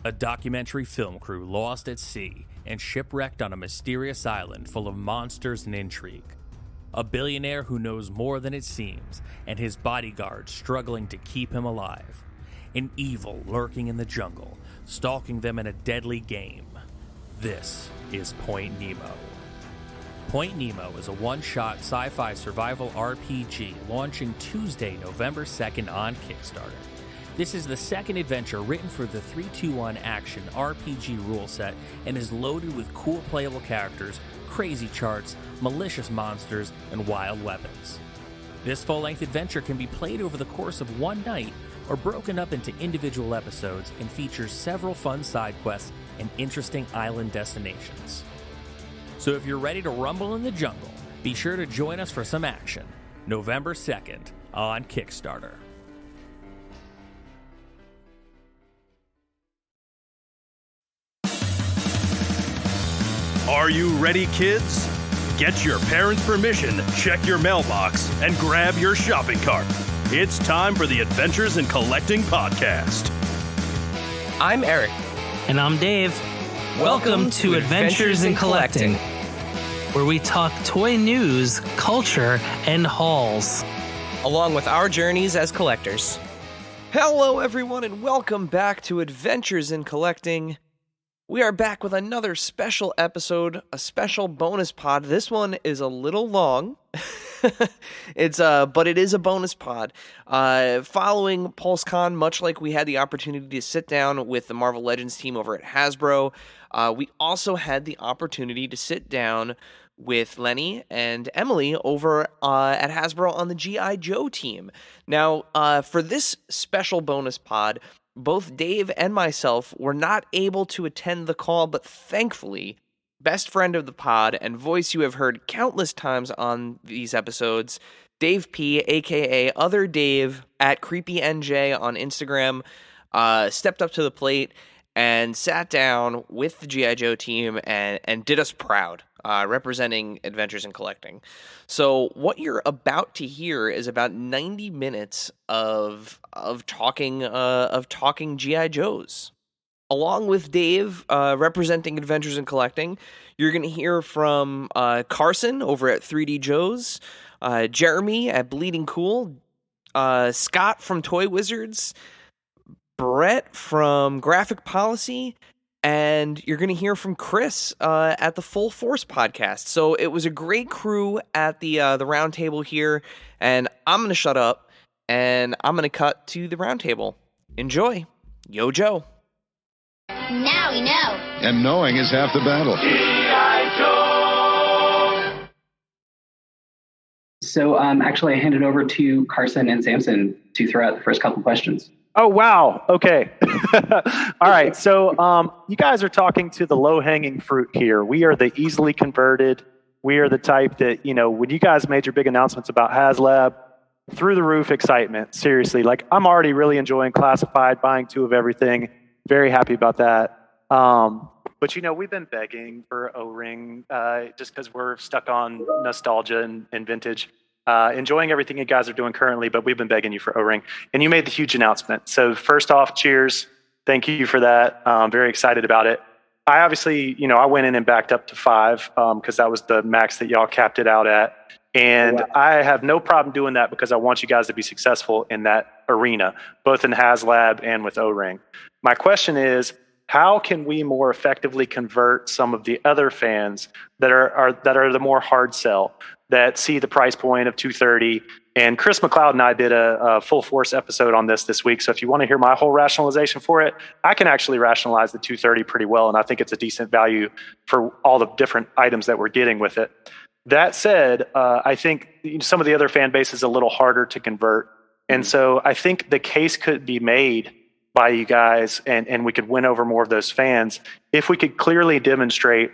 A documentary film crew lost at sea and shipwrecked on a mysterious island full of monsters and intrigue. A billionaire who knows more than it seems, and his bodyguards struggling to keep him alive. An evil lurking in the jungle, stalking them in a deadly game. This is Point Nemo. Point Nemo is a one-shot sci-fi survival RPG launching Tuesday, November 2nd on Kickstarter. This is the second adventure written for the 3-2-1 action RPG rule set and is loaded with cool playable characters, crazy charts, malicious monsters, and wild weapons. This full-length adventure can be played over the course of one night or broken up into individual episodes and features several fun side quests and interesting island destinations. So if you're ready to rumble in the jungle, be sure to join us for some action, November 2nd on Kickstarter. Are you ready, kids? Get your parents' permission, check your mailbox, and grab your shopping cart. It's time for the Adventures in Collecting podcast. I'm Eric. And I'm Dave. Welcome to Adventures in Collecting, where we talk toy news, culture, and hauls, along with our journeys as collectors. Hello, everyone, and welcome back to Adventures in Collecting. We are back with another special episode, a special bonus pod. This one is a little long. But it is a bonus pod. Following PulseCon, much like we had the opportunity to sit down with the Marvel Legends team over at Hasbro, we also had the opportunity to sit down with Lenny and Emily over at Hasbro on the G.I. Joe team. Now, for this special bonus pod, both Dave and myself were not able to attend the call, but thankfully, best friend of the pod and voice you have heard countless times on these episodes, Dave P., a.k.a. Other Dave, at CreepyNJ on Instagram, stepped up to the plate and sat down with the G.I. Joe team and did us proud, representing Adventures in Collecting. So what you're about to hear is about 90 minutes of talking G.I. Joes. Along with Dave, representing Adventures in Collecting, you're going to hear from Carson over at 3D Joes, Jeremy at Bleeding Cool, Scott from Toy Wizards, Brett from Graphic Policy, and you're going to hear from Chris at the Full Force podcast. So it was a great crew at the roundtable here, and I'm going to shut up, and I'm going to cut to the roundtable. Enjoy. Yo, Joe. Now we know. And knowing is half the battle. G.I. Joe! So actually I handed over to Carson and Samson to throw out the first couple questions. Oh, wow. Okay. All right. So you guys are talking to the low-hanging fruit here. We are the easily converted. We are the type that, when you guys made your big announcements about HasLab, through the roof excitement. Seriously, like I'm already really enjoying Classified, buying 2 of everything. Very happy about that. But, we've been begging for O-Ring just because we're stuck on nostalgia and vintage. Enjoying everything you guys are doing currently, but we've been begging you for O-Ring. And you made the huge announcement. So first off, cheers. Thank you for that. Very excited about it. I obviously, I went in and backed up to 5 because that was the max that y'all capped it out at. And wow. I have no problem doing that because I want you guys to be successful in that arena, both in HasLab and with O-Ring. My question is, how can we more effectively convert some of the other fans that are the more hard sell, that see the price point of $230? And Chris McLeod and I did a Full Force episode on this week. So if you want to hear my whole rationalization for it, I can actually rationalize the $230 pretty well. And I think it's a decent value for all the different items that we're getting with it. That said, I think some of the other fan base is a little harder to convert. And so I think the case could be made by you guys, and we could win over more of those fans if we could clearly demonstrate,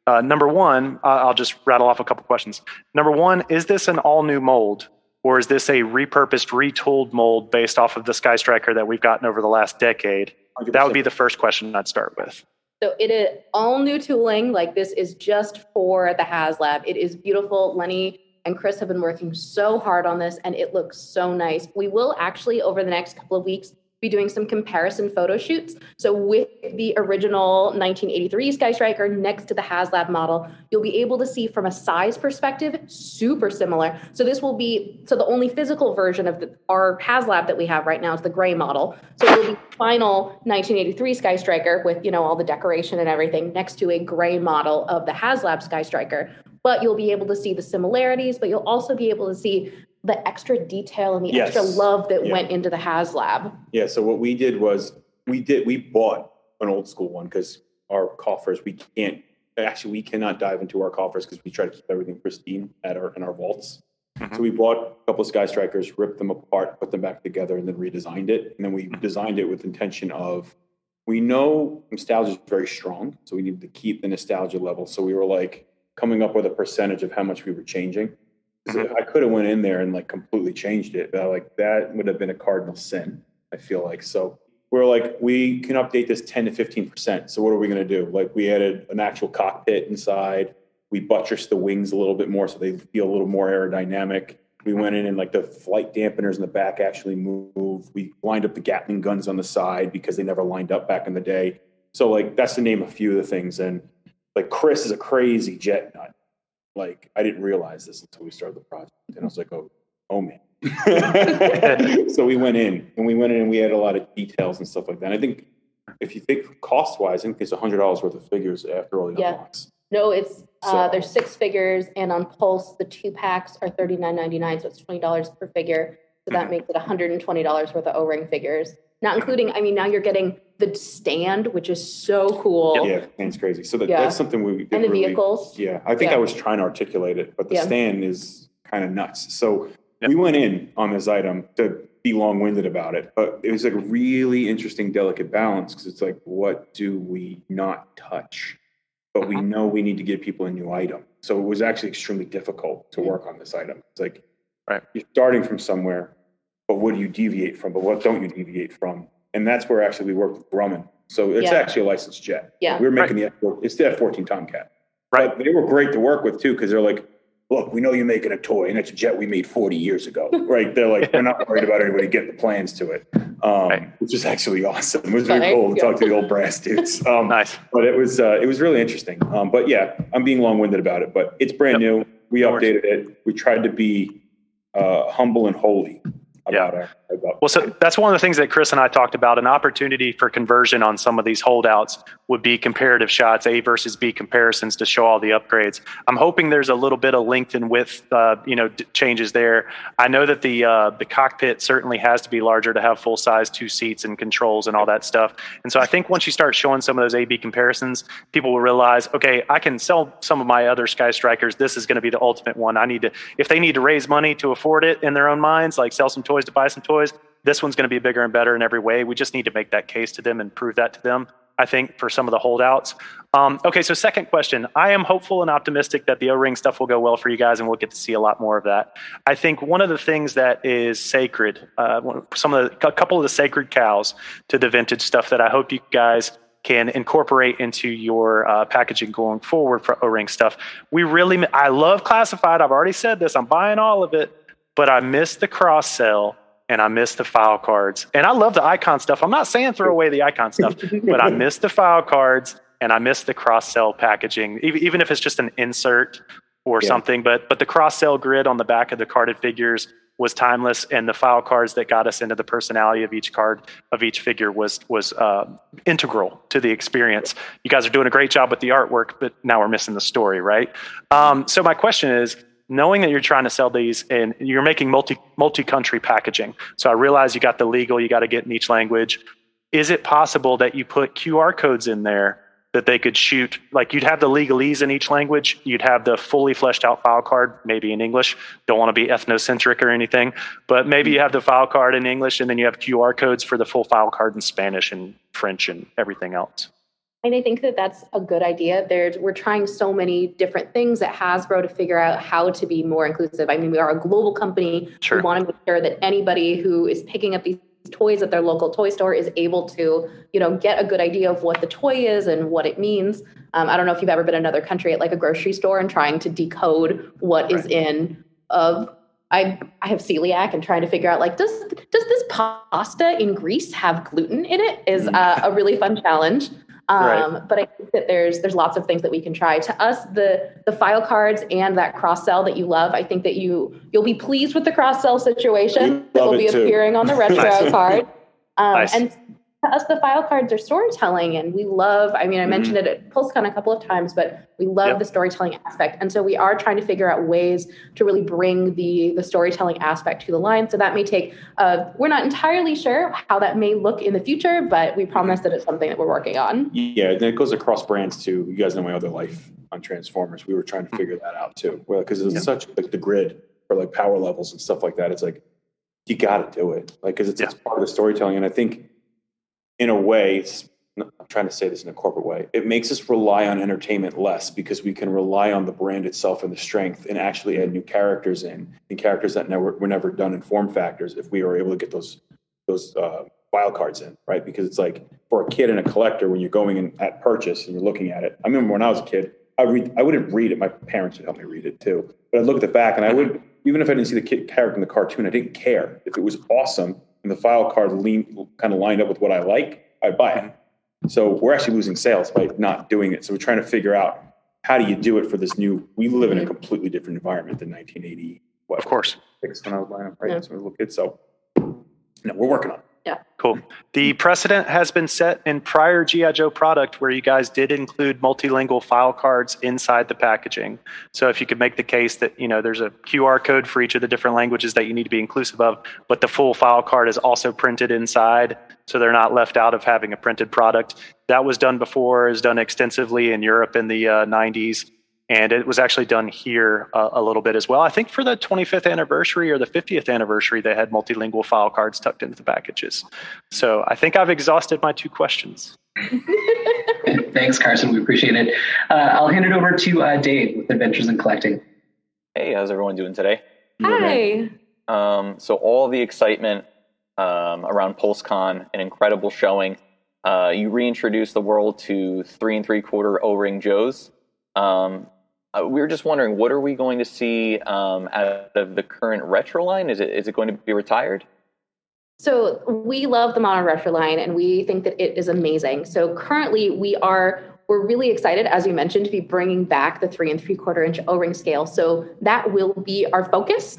number one, I'll just rattle off a couple questions. Number one, is this an all-new mold, or is this a repurposed, retooled mold based off of the Sky Striker that we've gotten over the last decade? 100%. That would be the first question I'd start with. So it is all new tooling. Like, this is just for the HasLab. It is beautiful. Lenny and Chris have been working so hard on this, and it looks so nice. We will actually, over the next couple of weeks, be doing some comparison photo shoots. So with the original 1983 Sky Striker next to the HasLab model, you'll be able to see from a size perspective, super similar. So this will be, so the only physical version of our HasLab that we have right now is the gray model. So it will be final 1983 Sky Striker with, you know, all the decoration and everything next to a gray model of the HasLab Sky Striker. But you'll be able to see the similarities, but you'll also be able to see the extra detail and the extra love that went into the HasLab. Yeah, so what we did was we bought an old school one because our coffers, we cannot dive into our coffers because we try to keep everything pristine in our vaults. So we bought a couple of Sky Strikers, ripped them apart, put them back together, and then redesigned it. And then we designed it with intention of, we know nostalgia is very strong, so we needed to keep the nostalgia level. So we were like coming up with a percentage of how much we were changing. So I could have went in there and like completely changed it, but like that would have been a cardinal sin, I feel like. So we're like, we can update this 10 to 15%. So what are we going to do? Like we added an actual cockpit inside. We buttressed the wings a little bit more so they feel a little more aerodynamic. We went in and like the flight dampeners in the back actually moved. We lined up the Gatling guns on the side because they never lined up back in the day. So like that's to name a few of the things. And like Chris is a crazy jet nut. Like I didn't realize this until we started the project, and I was like, "Oh man!" So we went in and we had a lot of details and stuff like that. And I think if you think cost-wise, I think there's $100 worth of figures after all the unlocks. No, it's there's 6 figures, and on Pulse the 2 packs are $39.99, so it's $20 per figure. So that makes it $120 worth of O-ring figures, not including. I mean, now you're getting the stand, which is so cool. Yeah, stand's crazy. So that's something we did. And the vehicles. Yeah, I think I was trying to articulate it, but the stand is kind of nuts. So we went in on this item to be long-winded about it, but it was like a really interesting, delicate balance because it's like, what do we not touch? But we know we need to give people a new item. So it was actually extremely difficult to work on this item. It's like, you're starting from somewhere, but what do you deviate from? But what don't you deviate from? And that's where actually we worked with Grumman. So it's actually a licensed jet. Yeah. We were making it's the F-14 Tomcat. Right. But they were great to work with too, because they're like, look, we know you're making a toy, and it's a jet we made 40 years ago. Right. They're like, we're not worried about anybody getting the plans to it. Which is actually awesome. It was really cool to talk to the old brass dudes. Nice. But it was really interesting. But yeah, I'm being long-winded about it, but it's brand new. We updated it. We tried to be humble and holy. Well, so that's one of the things that Chris and I talked about. An opportunity for conversion on some of these holdouts would be comparative shots, A versus B comparisons to show all the upgrades. I'm hoping there's a little bit of length and width, changes there. I know that the cockpit certainly has to be larger to have full size 2 seats and controls and all that stuff. And so I think once you start showing some of those A/B comparisons, people will realize, okay, I can sell some of my other Sky Strikers. This is going to be the ultimate one. If they need to raise money to afford it in their own minds, like sell some toys to buy some toys, this one's going to be bigger and better in every way. We just need to make that case to them and prove that to them, I think, for some of the holdouts. Okay, so second question. I am hopeful and optimistic that the O-ring stuff will go well for you guys, and we'll get to see a lot more of that. I think one of the things that is sacred, a couple of the sacred cows to the vintage stuff that I hope you guys can incorporate into your packaging going forward for O-ring stuff. I love classified. I've already said this. I'm buying all of it. But I miss the cross-sell, and I miss the file cards. And I love the icon stuff. I'm not saying throw away the icon stuff, but I miss the file cards, and I miss the cross-sell packaging, even if it's just an insert or something. But the cross-sell grid on the back of the carded figures was timeless, and the file cards that got us into the personality of each card, of each figure was integral to the experience. You guys are doing a great job with the artwork, but now we're missing the story, right? So my question is, knowing that you're trying to sell these and you're making multi-country packaging. So I realize you got the legal, you got to get in each language. Is it possible that you put QR codes in there that they could shoot? Like you'd have the legalese in each language. You'd have the fully fleshed out file card, maybe in English. Don't want to be ethnocentric or anything, but maybe you have the file card in English and then you have QR codes for the full file card in Spanish and French and everything else. And I think that that's a good idea. We're trying so many different things at Hasbro to figure out how to be more inclusive. I mean, we are a global company. Sure. We want to make sure that anybody who is picking up these toys at their local toy store is able to, get a good idea of what the toy is and what it means. I don't know if you've ever been in another country at like a grocery store and trying to decode what is in of I have celiac, and trying to figure out like, does this pasta in Greece have gluten in it is a really fun challenge. But I think that there's lots of things that we can try. To us, the file cards and that cross sell that you love, I think that you'll be pleased with the cross sell situation that will be appearing on the retro card. And to us, the file cards are storytelling, and we love, I mean, I mentioned it at PulseCon a couple of times, but we love the storytelling aspect. And so we are trying to figure out ways to really bring the storytelling aspect to the line. So that may take, we're not entirely sure how that may look in the future, but we promise that it's something that we're working on. Yeah, and it goes across brands too. You guys know my other life on Transformers. We were trying to figure that out too. Well, because it's such like the grid for like power levels and stuff like that. It's like, you got to do it. Like, because it's part of the storytelling. And I think, in a way, I'm trying to say this in a corporate way, it makes us rely on entertainment less because we can rely on the brand itself and the strength and actually add new characters in, and characters that were never done in form factors if we were able to get those wild cards in, right? Because it's like, for a kid and a collector, when you're going in at purchase and you're looking at it, I remember when I was a kid, I wouldn't read it. My parents would help me read it too. But I'd look at the back and I would, even if I didn't see the character in the cartoon, I didn't care. If it was awesome and the file card kind of lined up with what I like, I'd buy it. So we're actually losing sales by not doing it. So we're trying to figure out, how do you do it for this new, we live in a completely different environment than 1980. Of course. When I was buying them, right? So we look at, so we're working on it. Yeah. Cool. The precedent has been set in prior G.I. Joe product where you guys did include multilingual file cards inside the packaging. So if you could make the case that, there's a QR code for each of the different languages that you need to be inclusive of, but the full file card is also printed inside, so they're not left out of having a printed product. That was done before, is done extensively in Europe in the 90s. And it was actually done here a little bit as well. I think for the 25th anniversary or the 50th anniversary, they had multilingual file cards tucked into the packages. So I think I've exhausted my 2 questions. Thanks, Carson. We appreciate it. I'll hand it over to Dave with Adventures in Collecting. Hey, how's everyone doing today? Hi. So all the excitement around PulseCon, an incredible showing. You reintroduced the world to 3 3/4 O-ring Joes. We were just wondering, what are we going to see out of the current retro line? Is it going to be retired? So we love the mono retro line, and we think that it is amazing. So currently we're really excited, as you mentioned, to be bringing back the 3 3/4 inch O-ring scale. So that will be our focus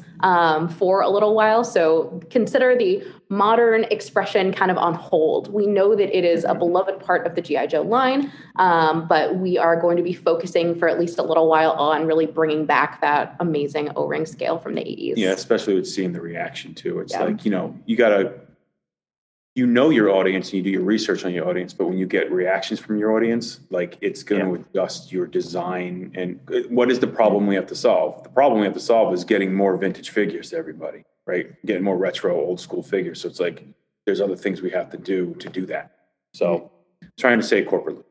for a little while. So consider the modern expression kind of on hold. We know that it is a beloved part of the G.I. Joe line, but we are going to be focusing for at least a little while on really bringing back that amazing O-ring scale from the 80s. Yeah, especially with seeing the reaction too. It's like, you gotta, your audience and you do your research on your audience, but when you get reactions from your audience, like, it's going to adjust your design. And what is the problem we have to solve? The problem we have to solve is getting more vintage figures to everybody, right? Getting more retro old school figures. So it's like, there's other things we have to do that. So trying to say corporately,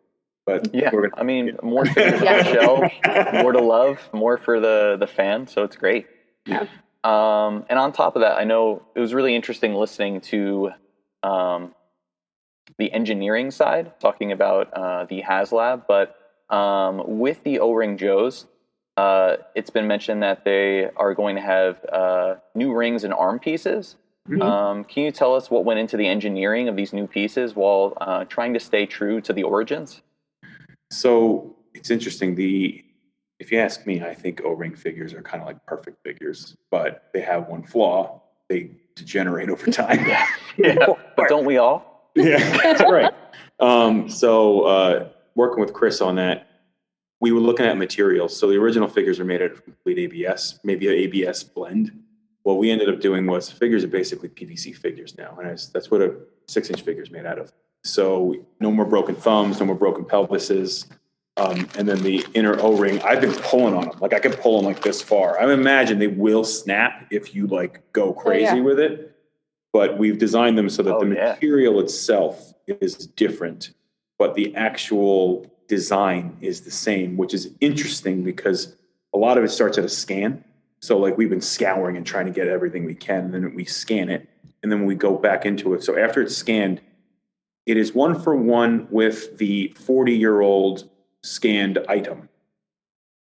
but more figures on the shelf, more to love, more for the fan. So it's great. Yeah. And on top of that, I know it was really interesting listening to the engineering side, talking about the HasLab, but with the O-Ring Joes, it's been mentioned that they are going to have new rings and arm pieces. Can you tell us what went into the engineering of these new pieces while trying to stay true to the origins? So it's interesting. If you ask me, I think O-Ring figures are kind of like perfect figures, but they have one flaw. They degenerate over time. But don't we all? Yeah, that's right. So working with Chris on that, we were looking at materials. So the original figures are made out of complete ABS, maybe an ABS blend. What we ended up doing was figures are basically PVC figures now, and that's what a 6-inch figure is made out of. So no more broken thumbs, no more broken pelvises. And then the inner O-ring, I've been pulling on them. Like, I can pull them like this far. I imagine they will snap if you go crazy with it. But we've designed them so that the material itself is different, but the actual design is the same, which is interesting because a lot of it starts at a scan. So we've been scouring and trying to get everything we can, and then we scan it, and then we go back into it. So after it's scanned, it is 1-for-1 with the 40-year-old scanned item.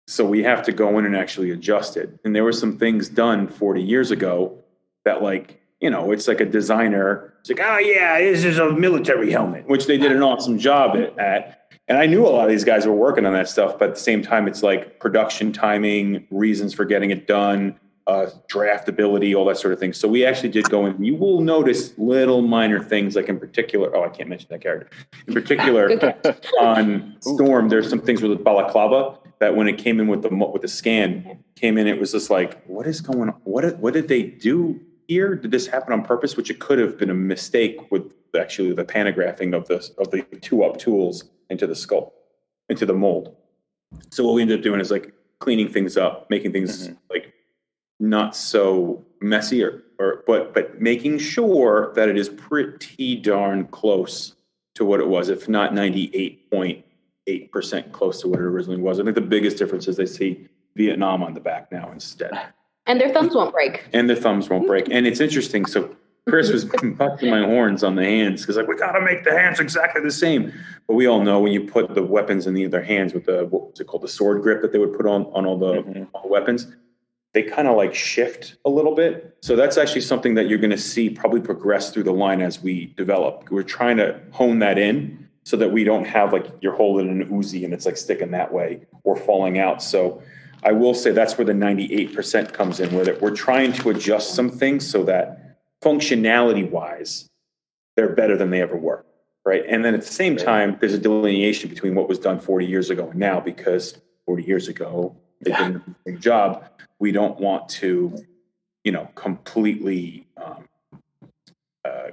So we have to go in and actually adjust it. And there were some things done 40 years ago that, like, you know, it's like a designer. It's like, oh yeah, this is a military helmet, which they did an awesome job at. And I knew a lot of these guys were working on that stuff, but at the same time, it's like production timing, reasons for getting it done, draftability, all that sort of thing. So we actually did go in. You will notice little minor things, like in particular. Oh, I can't mention that character. In particular, on Storm, there's some things with the balaclava that when it came in with the scan, it was just like, what is going on? What did they do here? Did this happen on purpose? Which it could have been a mistake with actually the panographing of the 2-up tools into the skull, into the mold. So what we ended up doing is like cleaning things up, making things like not so messy, but making sure that it is pretty darn close to what it was, if not 98.8% close to what it originally was. I think the biggest difference is they see Vietnam on the back now instead. And their thumbs won't break. And it's interesting. So Chris was busting my horns on the hands because, like, we got to make the hands exactly the same. But we all know when you put the weapons in their hands with what's it called, the sword grip that they would put on all the weapons, they kind of like shift a little bit. So that's actually something that you're going to see probably progress through the line as we develop. We're trying to hone that in so that we don't have like you're holding an Uzi and it's like sticking that way or falling out. So I will say that's where the 98% comes in, where we're trying to adjust some things so that functionality-wise, they're better than they ever were, right? And then at the same time, there's a delineation between what was done 40 years ago and now, because 40 years ago, they did an amazing job. We don't want to, completely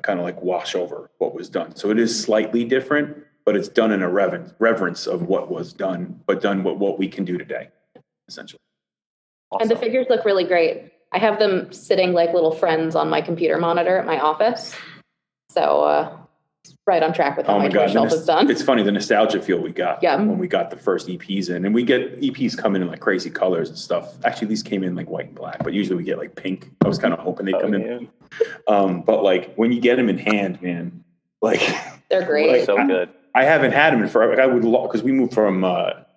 kind of like wash over what was done. So it is slightly different, but it's done in a reverence of what was done, but done what we can do today, essentially. Awesome. And the figures look really great. I have them sitting like little friends on my computer monitor at my office. So right on track with how my toy shelf is done. It's funny, the nostalgia feel we got when we got the first EPs in. And we get EPs coming in like crazy colors and stuff. Actually, these came in like white and black, but usually we get like pink. I was kind of hoping they'd come in. But like when you get them in hand, man, like they're great. Like, so good. I haven't had them in forever. I would, because we moved from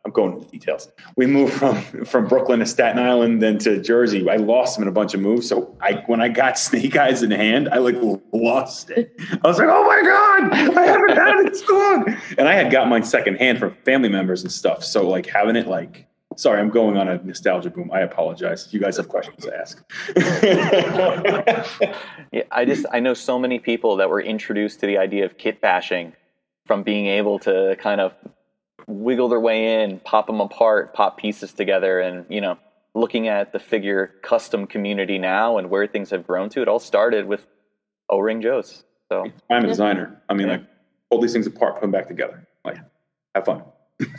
I'm going into the details. We moved from Brooklyn to Staten Island, then to Jersey. I lost them in a bunch of moves. So when I got Snake Eyes in hand, I like lost it. I was like, oh my God, I haven't had it so long. And I had got mine secondhand from family members and stuff. So like having it sorry, I'm going on a nostalgia boom. I apologize. If you guys have questions to ask. Yeah, I know so many people that were introduced to the idea of kit bashing from being able to kind of wiggle their way in, pop them apart, pop pieces together, and looking at the figure custom community now and where things have grown to. It all started with O-Ring Joes. So I'm a designer. I mean, like, pull these things apart, put them back together. Like, have fun.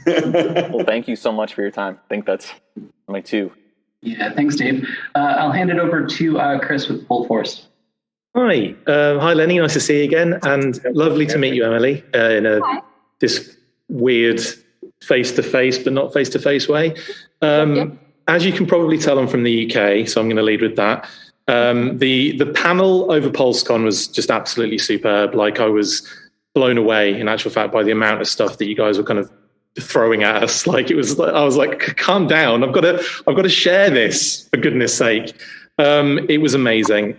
Well, thank you so much for your time. I think that's my two. Yeah, thanks, Dave. I'll hand it over to Chris with Full Force. Hi, Lenny. Nice to see you again, and lovely to meet you, Emily, in this weird face-to-face but not face-to-face way. As you can probably tell, I'm from the UK, so I'm going to lead with that. The panel over PulseCon was just absolutely superb. Like, I was blown away, in actual fact, by the amount of stuff that you guys were kind of throwing at us. Like, I was like, calm down. I've got to share this, for goodness sake. It was amazing.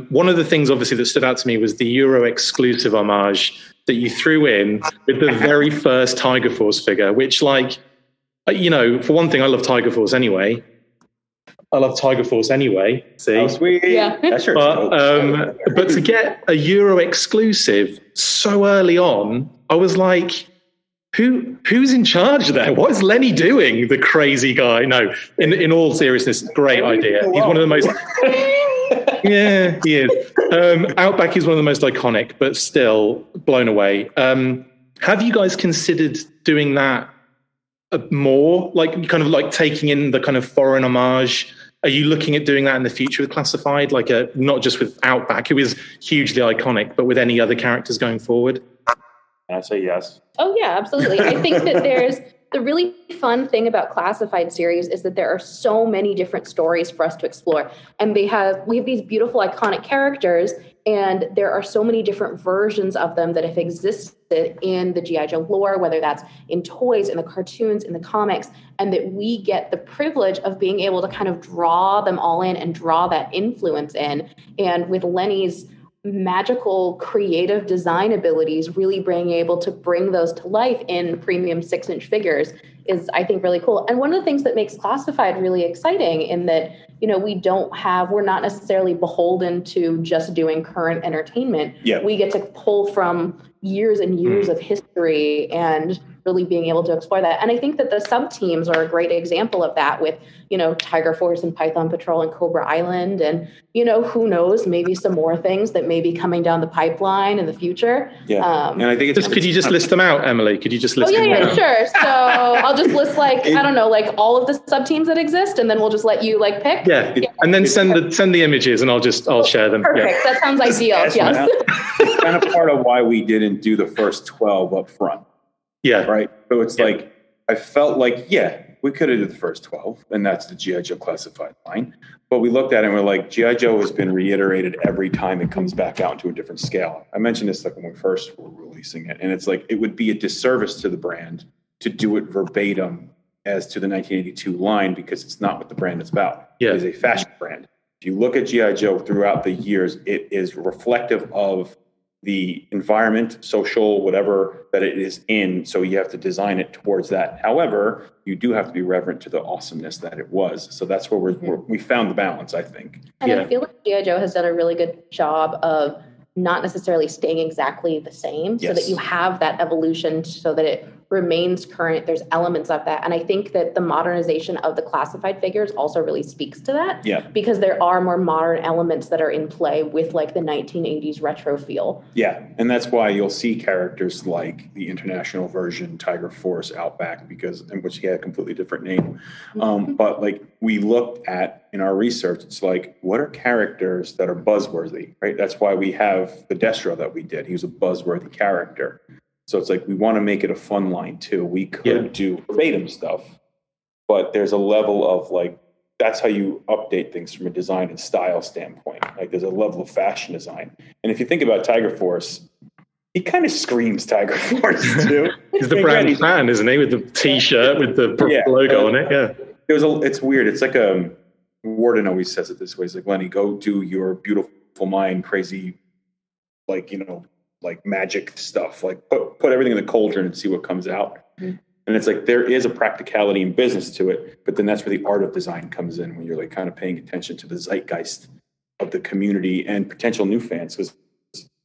One of the things, obviously, that stood out to me was the Euro exclusive homage that you threw in with the very first Tiger Force figure, which, like, for one thing, I love Tiger Force anyway. See? Oh, sweet. Yeah. That's your but to get a Euro exclusive so early on, I was like, who's in charge there? What is Lenny doing? The crazy guy. No, in all seriousness, great idea. He's one of the most... Yeah, he is. Outback is one of the most iconic, but still blown away. Have you guys considered doing that more? Like, kind of like taking in the kind of foreign homage? Are you looking at doing that in the future with Classified? Like, not just with Outback, who is hugely iconic, but with any other characters going forward? I say yes. Oh, yeah, absolutely. I think that there's the really fun thing about Classified series is that there are so many different stories for us to explore. And we have these beautiful, iconic characters, And there are so many different versions of them that have existed in the G.I. Joe lore, whether that's in toys, in the cartoons, in the comics, and that we get the privilege of being able to kind of draw them all in and draw that influence in. And with Lenny's magical creative design abilities, really being able to bring those to life in premium 6-inch figures is, I think, really cool. And one of the things that makes Classified really exciting in that, you know, we're not necessarily beholden to just doing current entertainment. Yeah. We get to pull from years and years of history and really being able to explore that. And I think that the sub teams are a great example of that with, you know, Tiger Force and Python Patrol and Cobra Island. And, you know, who knows, maybe some more things that may be coming down the pipeline in the future. Yeah. And I think could you just list them out, Emily? Could you just list them out? Sure. So I'll just list I don't know, all of the sub teams that exist, and then we'll just let you pick. Yeah. And then send the images and I'll share them. Perfect. Yeah. That sounds ideal. Yes. It's kind of part of why we didn't do the first 12 up front. Yeah. Right. So it's I felt like, we could have did the first 12, and that's the G.I. Joe Classified line. But we looked at it and we're like, G.I. Joe has been reiterated every time it comes back out into a different scale. I mentioned this when we first were releasing it, and it's it would be a disservice to the brand to do it verbatim as to the 1982 line, because it's not what the brand is about. Yeah. It is a fashion brand. If you look at G.I. Joe throughout the years, it is reflective of the environment, social, whatever that it is in. So you have to design it towards that. However, you do have to be reverent to the awesomeness that it was. So that's where we found the balance, I think. And I feel like G.I. Joe has done a really good job of not necessarily staying exactly the same, so that you have that evolution so that it remains current. There's elements of that. And I think that the modernization of the Classified figures also really speaks to that. Yeah. Because there are more modern elements that are in play with the 1980s retro feel. Yeah. And that's why you'll see characters like the international version, Tiger Force, Outback, in which he had a completely different name. But we looked at in our research, it's what are characters that are buzzworthy, right? That's why we have the Destro that we did. He was a buzzworthy character. So it's we want to make it a fun line too. We could do verbatim stuff, but there's a level of that's how you update things from a design and style standpoint. There's a level of fashion design. And if you think about Tiger Force, he kind of screams Tiger Force too. He's the brand fan, isn't he? With the T-shirt with the logo on it. Yeah. It's weird. It's Warden always says it this way. He's Lenny, go do your beautiful mind, crazy, magic stuff. Put everything in the cauldron and see what comes out. And it's there is a practicality and business to it, but then that's where the art of design comes in, when you're kind of paying attention to the zeitgeist of the community and potential new fans, because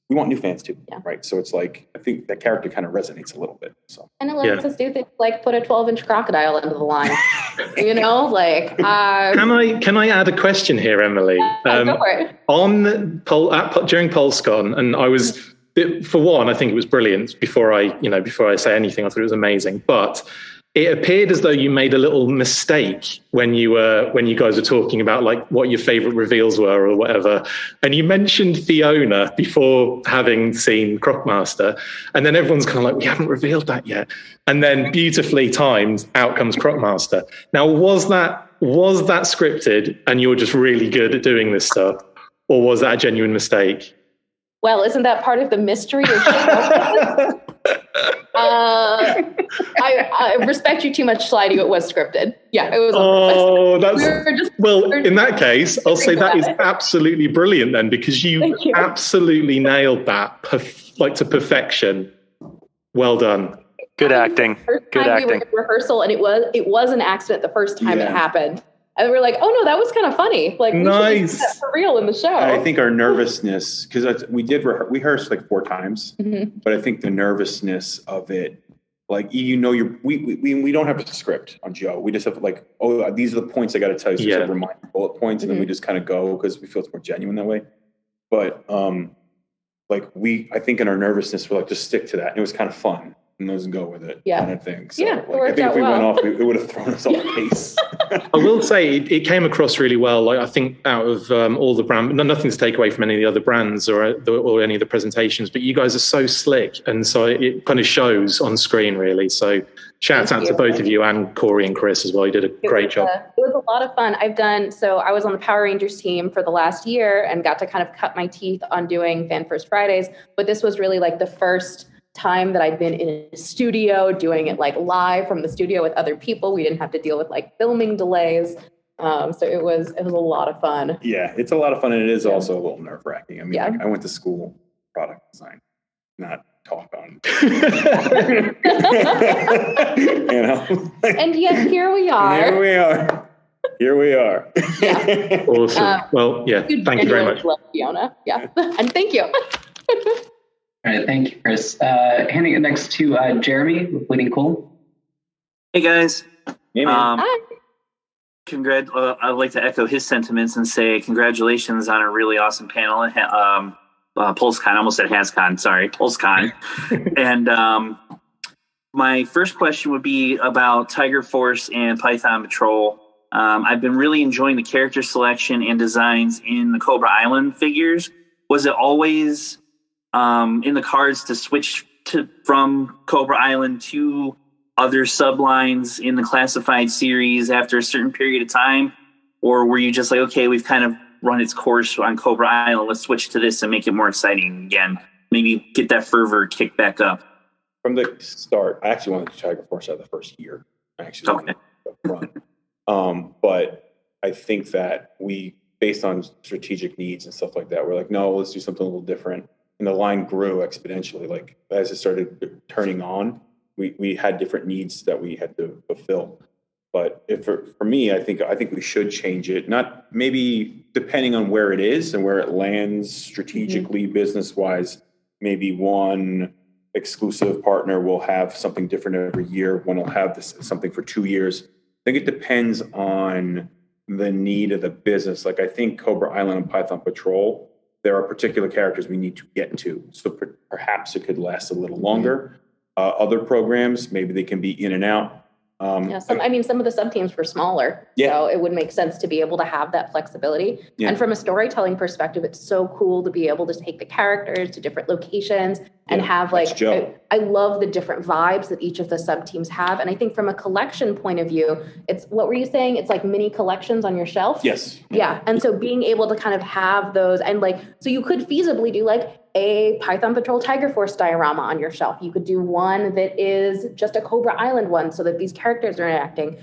we want new fans too, right? So it's I think that character kind of resonates a little bit. So and it lets us do things put a 12-inch crocodile into the line. Can I add a question here, Emily? Go for it. During PulseCon, and I was, for one, I think it was brilliant. Before I say anything, I thought it was amazing. But it appeared as though you made a little mistake when you guys were talking about what your favorite reveals were or whatever, and you mentioned Fiona before having seen Crocmaster, and then everyone's kind of we haven't revealed that yet, and then beautifully timed, out comes Crocmaster. Now, was that scripted, and you're just really good at doing this stuff, or was that a genuine mistake? Well, isn't that part of the mystery of show? I respect you too much, Slidey. It was scripted. Yeah, it was. In that case, I'll say that is absolutely brilliant then, because you absolutely nailed that to perfection. Well done. Good acting. Good acting. We were in rehearsal, and it was an accident the first time it happened. And we're oh no, that was kind of funny. We nice. should do that for real in the show. I think our nervousness, because we rehearsed 4 times, but I think the nervousness of it, we don't have a script on Joe. We just have these are the points I got to tell you. So remind bullet points, and then we just kind of go because we feel it's more genuine that way. But I think in our nervousness, we're just stick to that. And it was kind of fun. And let's go with it, kind of thing. So, it worked out if we well. went off, it would have thrown us off pace. I will say it came across really well. I think out of all the brand, nothing to take away from any of the other brands or any of the presentations, but you guys are so slick, and so it kind of shows on screen really. So shout out to both of you and Corey and Chris as well. You did a great job. It was a lot of fun. I was on the Power Rangers team for the last year and got to kind of cut my teeth on doing Fan First Fridays. But this was really like the first time that I'd been in a studio doing it like live from the studio with other people. We didn't have to deal with like filming delays. So it was a lot of fun. Yeah, it's a lot of fun, and it is also a little nerve-wracking. I mean, like, I went to school product design, not talk on. You know? And yet here we are. Here we are. Yeah. Awesome. Well, yeah, thank you very much. Love Fiona. Yeah. And thank you. All right, thank you, Chris. Handing it next to Jeremy with Bleeding Cool. Hey, guys. Hey, man. Hi. I'd like to echo his sentiments and say congratulations on a really awesome panel at PulseCon. I almost said HasCon. Sorry, PulseCon. And my first question would be about Tiger Force and Python Patrol. I've been really enjoying the character selection and designs in the Cobra Island figures. Was it always in the cards to switch from Cobra Island to other sublines in the classified series after a certain period of time? Or were you just like, okay, we've kind of run its course on Cobra Island, let's switch to this and make it more exciting again, maybe get that fervor kicked back up? From the start, I actually wanted to Tiger Force out of the first year. I actually wanted to run. But I think that we, based on strategic needs and stuff like that, we're like, no, let's do something a little different. And the line grew exponentially. Like as it started turning on, we had different needs that we had to fulfill. But for me, I think we should change it. Not maybe depending on where it is and where it lands strategically, business-wise. Maybe one exclusive partner will have something different every year. One will have something for 2 years. I think it depends on the need of the business. Like I think Cobra Island and Python Patrol, there are particular characters we need to get to. So perhaps it could last a little longer. Other programs, maybe they can be in and out. Some of the sub teams were smaller, so it would make sense to be able to have that flexibility. And from a storytelling perspective, it's so cool to be able to take the characters to different locations and have like, I love the different vibes that each of the sub teams have. And I think from a collection point of view, it's, what were you saying? It's like mini collections on your shelf. Yes. Yeah. And so being able to kind of have those and like, so you could feasibly do like a Python Patrol Tiger Force diorama on your shelf. You could do one that is just a Cobra Island one so that these characters are interacting.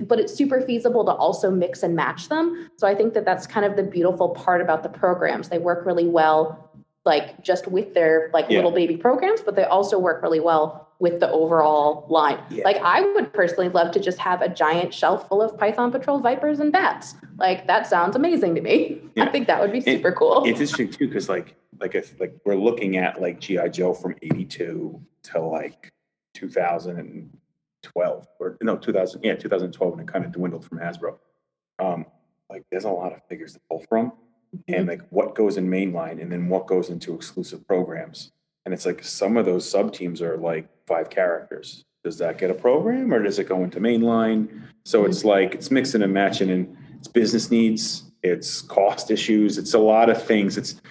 But it's super feasible to also mix and match them. So I think that that's kind of the beautiful part about the programs. They work really well, like just with their little baby programs, but they also work really well with the overall line. Yeah. Like I would personally love to just have a giant shelf full of Python Patrol Vipers and Bats. Like that sounds amazing to me. Yeah. I think that would be super cool. It's interesting too, because if we're looking at like G.I. Joe from 82 to like 2012 2012 when it kind of dwindled from Hasbro. Like there's a lot of figures to pull from. And like what goes in mainline and then what goes into exclusive programs. And it's like some of those sub teams are like 5 characters. Does that get a program or does it go into mainline? So it's like it's mixing and matching, and it's business needs, it's cost issues, it's a lot of things. It's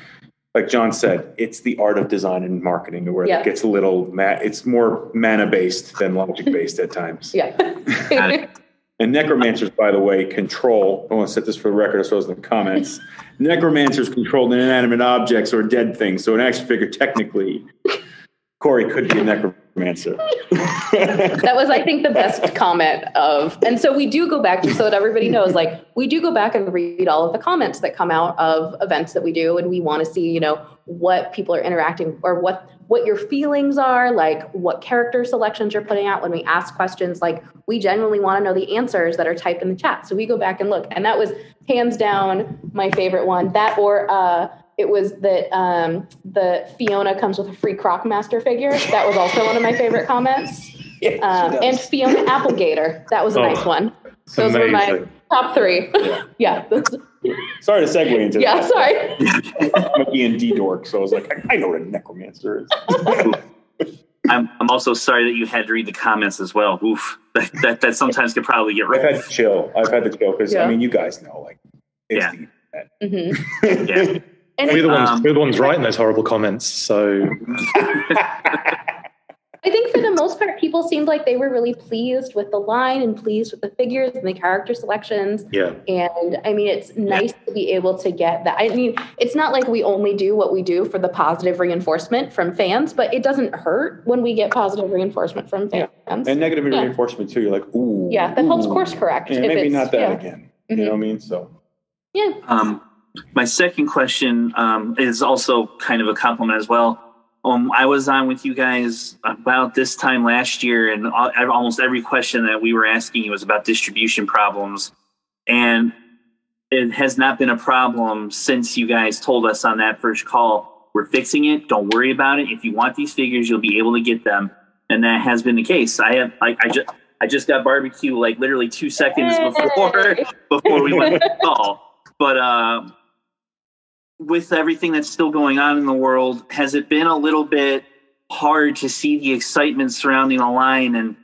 like John said, it's the art of design and marketing where it gets a little it's more mana based than logic based at times. Yeah. And necromancers, by the way, control, I want to set this for the record so it's in the comments. Necromancers control inanimate objects or dead things. So an action figure, technically, Corey could be a necromancer. That was, I think, the best comment of, and so we do go back, just so that everybody knows, like we do go back and read all of the comments that come out of events that we do. And we want to see, what people are interacting or what your feelings are, like what character selections you're putting out when we ask questions. Like we genuinely want to know the answers that are typed in the chat. So we go back and look, and that was hands down my favorite one. That or it was that the Fiona comes with a free Crocmaster figure. That was also one of my favorite comments. And Fiona Applegator. That was a nice one. Those were my top 3. Yeah. Sorry to segue into that. Yeah, sorry. I'm a D&D dork, so I was like, I know what a necromancer is. I'm also sorry that you had to read the comments as well. Oof, that sometimes could probably get rough. I've had to chill because I mean, you guys know, like, it's the internet. Yeah. And we're the ones writing those horrible comments. So I think for the most part, people seemed like they were really pleased with the line and pleased with the figures and the character selections. Yeah. And I mean, it's nice to be able to get that. I mean, it's not like we only do what we do for the positive reinforcement from fans, but it doesn't hurt when we get positive reinforcement from fans. And negative reinforcement too. You're like, ooh. Yeah, that helps course correct. Yeah, maybe not that again. You know what I mean? So. Yeah. My second question is also kind of a compliment as well. I was on with you guys about this time last year, and almost every question that we were asking you was about distribution problems. And it has not been a problem since you guys told us on that first call, we're fixing it. Don't worry about it. If you want these figures, you'll be able to get them. And that has been the case. I just got barbecue like literally 2 seconds before we went to the call. But with everything that's still going on in the world, has it been a little bit hard to see the excitement surrounding the line and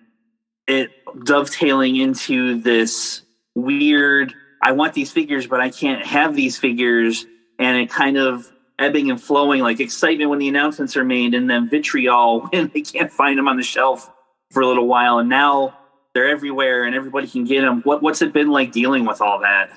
it dovetailing into this weird, I want these figures, but I can't have these figures, and it kind of ebbing and flowing, like excitement when the announcements are made and then vitriol when they can't find them on the shelf for a little while, and now they're everywhere and everybody can get them. What's it been like dealing with all that?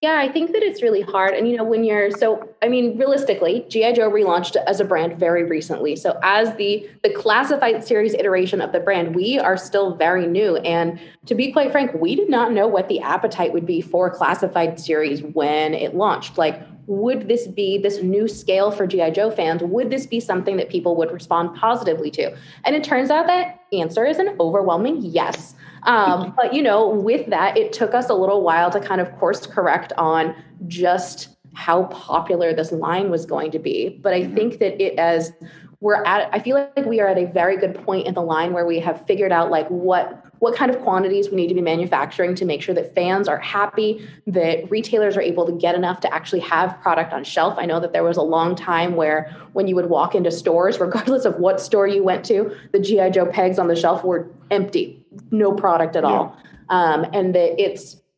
Yeah, I think that it's really hard. And, realistically, G.I. Joe relaunched as a brand very recently. So as the classified series iteration of the brand, we are still very new. And to be quite frank, we did not know what the appetite would be for classified series when it launched. Like, would this be this new scale for G.I. Joe fans? Would this be something that people would respond positively to? And it turns out that answer is an overwhelming yes. But, with that, it took us a little while to kind of course correct on just how popular this line was going to be. But I think that I feel like we are at a very good point in the line where we have figured out like what kind of quantities we need to be manufacturing to make sure that fans are happy, that retailers are able to get enough to actually have product on shelf. I know that there was a long time where when you would walk into stores, regardless of what store you went to, the G.I. Joe pegs on the shelf were empty, no product at all. And that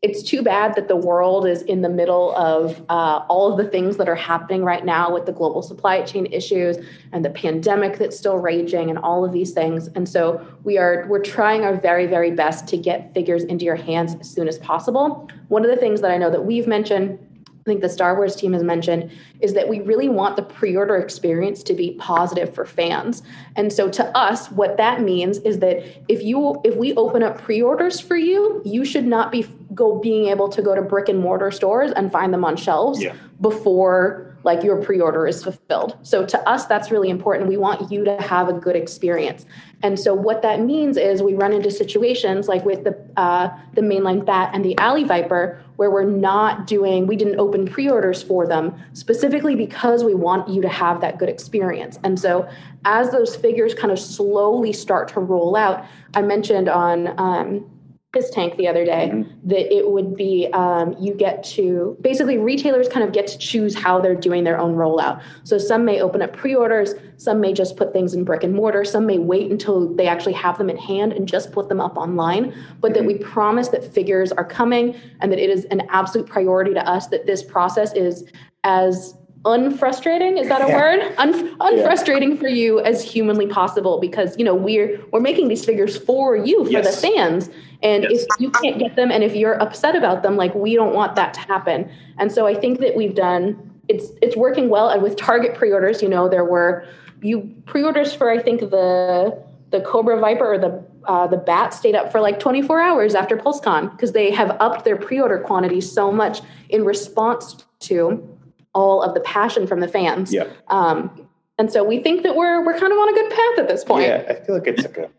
it's too bad that the world is in the middle of all of the things that are happening right now with the global supply chain issues and the pandemic that's still raging and all of these things. And so we're trying our very, very best to get figures into your hands as soon as possible. One of the things that I know that we've mentioned, I think the Star Wars team has mentioned, is that we really want the pre-order experience to be positive for fans. And so to us, what that means is that if we open up pre-orders for you, you should not be being able to go to brick and mortar stores and find them on shelves before like your pre-order is fulfilled. So to us, that's really important. We want you to have a good experience. And so what that means is we run into situations like with the mainline Bat and the Alley Viper, where we didn't open pre-orders for them specifically because we want you to have that good experience. And so as those figures kind of slowly start to roll out, I mentioned on Piss Tank the other day that it would be retailers kind of get to choose how they're doing their own rollout. So some may open up pre-orders, some may just put things in brick and mortar, some may wait until they actually have them in hand and just put them up online, but that we promise that figures are coming and that it is an absolute priority to us that this process is as unfrustrating, is that a word? Unfrustrating for you as humanly possible, because we're making these figures for you, for the fans, and if you can't get them and if you're upset about them, like, we don't want that to happen. And so I think that it's working well. And with Target pre-orders, there were pre-orders for, I think, the Cobra Viper or the Bat stayed up for like 24 hours after PulseCon, because they have upped their pre-order quantity so much in response to all of the passion from the fans. And so we think that we're kind of on a good path at this point. Yeah, I feel like it's like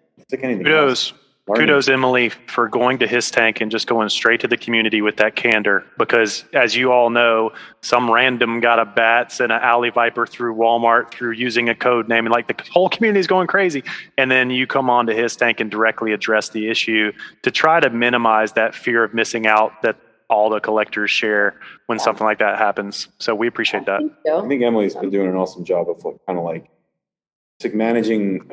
anything else. Kudos, Emily, for going to His Tank and just going straight to the community with that candor. Because as you all know, some random got a Bats and an Alley Viper through Walmart through using a code name, and like the whole community is going crazy. And then you come on to His Tank and directly address the issue to try to minimize that fear of missing out that all the collectors share when something like that happens. So we appreciate that. I think Emily's been doing an awesome job of managing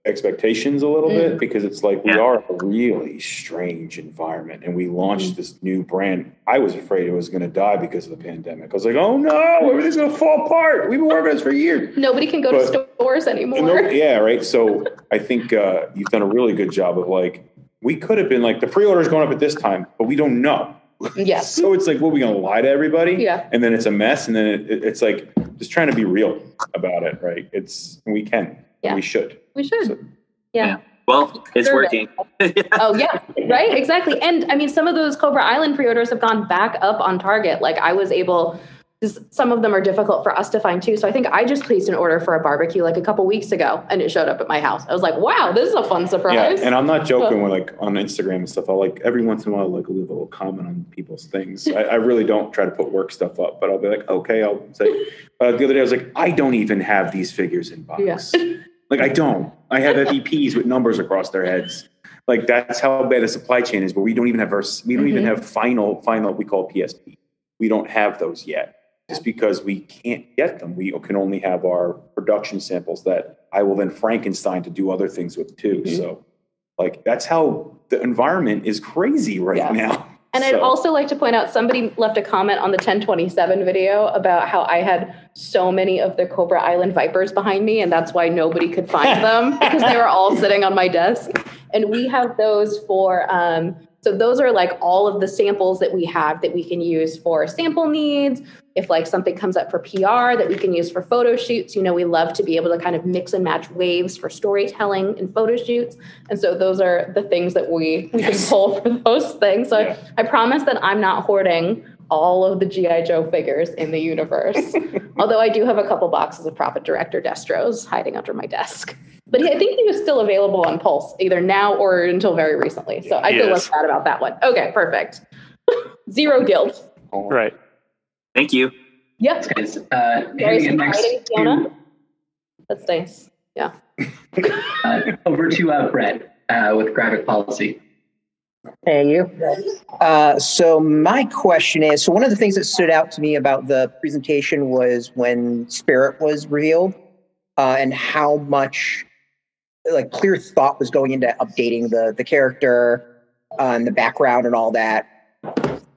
expectations a little bit, because it's like we are a really strange environment, and we launched this new brand. I was afraid it was going to die because of the pandemic. I was like, oh no, everything's going to fall apart. We've been working on this for years. Nobody can go to stores anymore. Yeah, right. So I think you've done a really good job of like, we could have been like, the pre-order is going up at this time, but we don't know. Yes. So it's like, what, are we going to lie to everybody? Yeah. And then it's a mess. And then it's like, just trying to be real about it, right? We can. Yeah. We should. So, yeah. Well, it's working. Oh, yeah. Right? Exactly. And I mean, some of those Cobra Island pre-orders have gone back up on Target. Like I was able... Some of them are difficult for us to find too. So I think I just placed an order for a barbecue like a couple weeks ago and it showed up at my house. I was like, wow, this is a fun surprise. Yeah, and I'm not joking when like on Instagram and stuff, I'll like every once in a while like leave a little comment on people's things. I really don't try to put work stuff up, but I'll be like, okay, I'll say, the other day I was like, I don't even have these figures in box. Yeah. Like I don't. I have FEPs with numbers across their heads. Like that's how bad the supply chain is, but we don't even have even have final we call PSP. We don't have those yet. Just because we can't get them. We can only have our production samples that I will then Frankenstein to do other things with too. Mm-hmm. So like, that's how the environment is crazy right now. And I'd also like to point out, somebody left a comment on the 1027 video about how I had so many of the Cobra Island Vipers behind me, and that's why nobody could find them because they were all sitting on my desk. And we have those for, so those are like all of the samples that we have that we can use for sample needs. If like something comes up for PR that we can use for photo shoots, you know, we love to be able to kind of mix and match waves for storytelling and photo shoots. And so those are the things that we can pull for those things. So I promise that I'm not hoarding all of the G.I. Joe figures in the universe. Although I do have a couple boxes of Prophet Director Destros hiding under my desk. But I think he was still available on Pulse, either now or until very recently. So I feel less bad about that one. Okay, perfect. Zero guilt. Right. Thank you. Yep. That's nice. Yeah. Over to Brett with Graphic Policy. Hey, you. So my question is, so one of the things that stood out to me about the presentation was when Spirit was revealed and how much like clear thought was going into updating the character and the background and all that.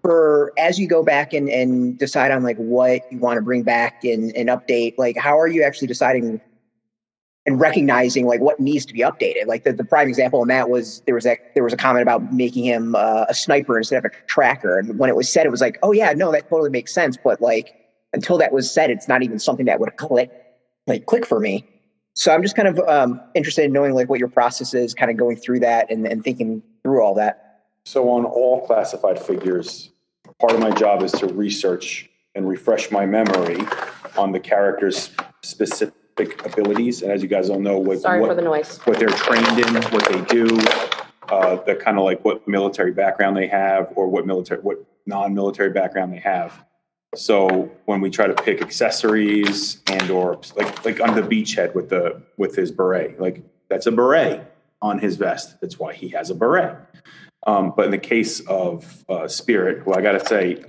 For as you go back and decide on like what you want to bring back and update, like how are you actually deciding and recognizing like what needs to be updated? Like the prime example in that was there was a comment about making him a sniper instead of a tracker, and when it was said, it was like, oh yeah, no, that totally makes sense. But like until that was said, it's not even something that would click for me. So I'm just kind of interested in knowing like what your process is, kind of going through that and thinking through all that. So on all classified figures, part of my job is to research and refresh my memory on the character's specific abilities. And as you guys all know, for the noise. What they're trained in, what they do, the kind of like what military background they have or what non-military background they have. So when we try to pick accessories and or like on the beachhead with his beret, like that's a beret on his vest. That's why he has a beret. But in the case of Spirit, well, I got to say,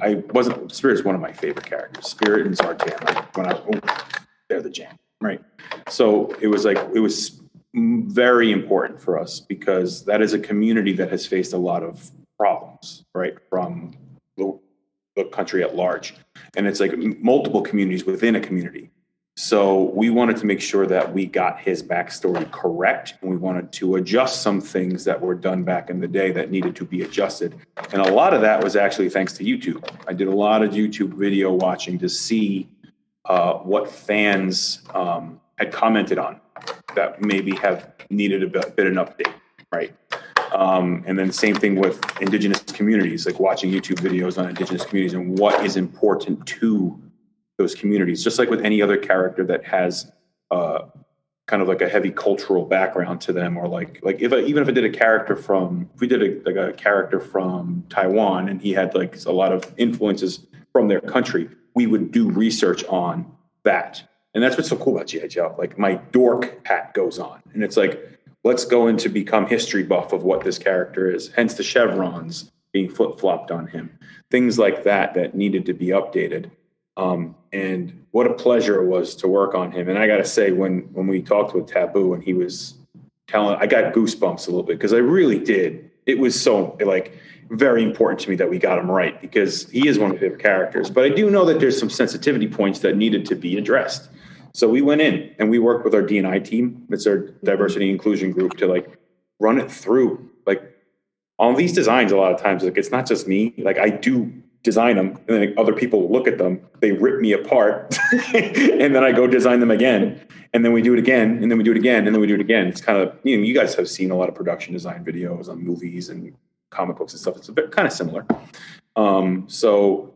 Spirit's one of my favorite characters. Spirit and Zartan, they're the jam, right? So it was very important for us because that is a community that has faced a lot of problems, right, from the country at large. And it's like multiple communities within a community. So we wanted to make sure that we got his backstory correct, and we wanted to adjust some things that were done back in the day that needed to be adjusted. And a lot of that was actually thanks to YouTube. I did a lot of YouTube video watching to see what fans had commented on that maybe have needed a bit of an update, right? And then same thing with Indigenous communities, like watching YouTube videos on Indigenous communities and what is important to those communities, just like with any other character that has kind of like a heavy cultural background to them, or like even if I did a character from a character from Taiwan and he had like a lot of influences from their country, we would do research on that. And that's what's so cool about G.I. Joe. Like my dork hat goes on, and it's like, let's go into become history buff of what this character is. Hence the chevrons being flip-flopped on him, things like that needed to be updated. And what a pleasure it was to work on him. And I got to say, when we talked with Taboo and he was telling, I got goosebumps a little bit because I really did. It was so like very important to me that we got him right because he is one of my favorite characters. But I do know that there's some sensitivity points that needed to be addressed. So we went in and we worked with our D&I team. It's our diversity inclusion group to like run it through. Like on these designs, a lot of times, like it's not just me. Like I do design them and then other people look at them, they rip me apart and then I go design them again. And then we do it again, and then we do it again, and then we do it again. It's kind of, you guys have seen a lot of production design videos on movies and comic books and stuff. It's a bit kind of similar. So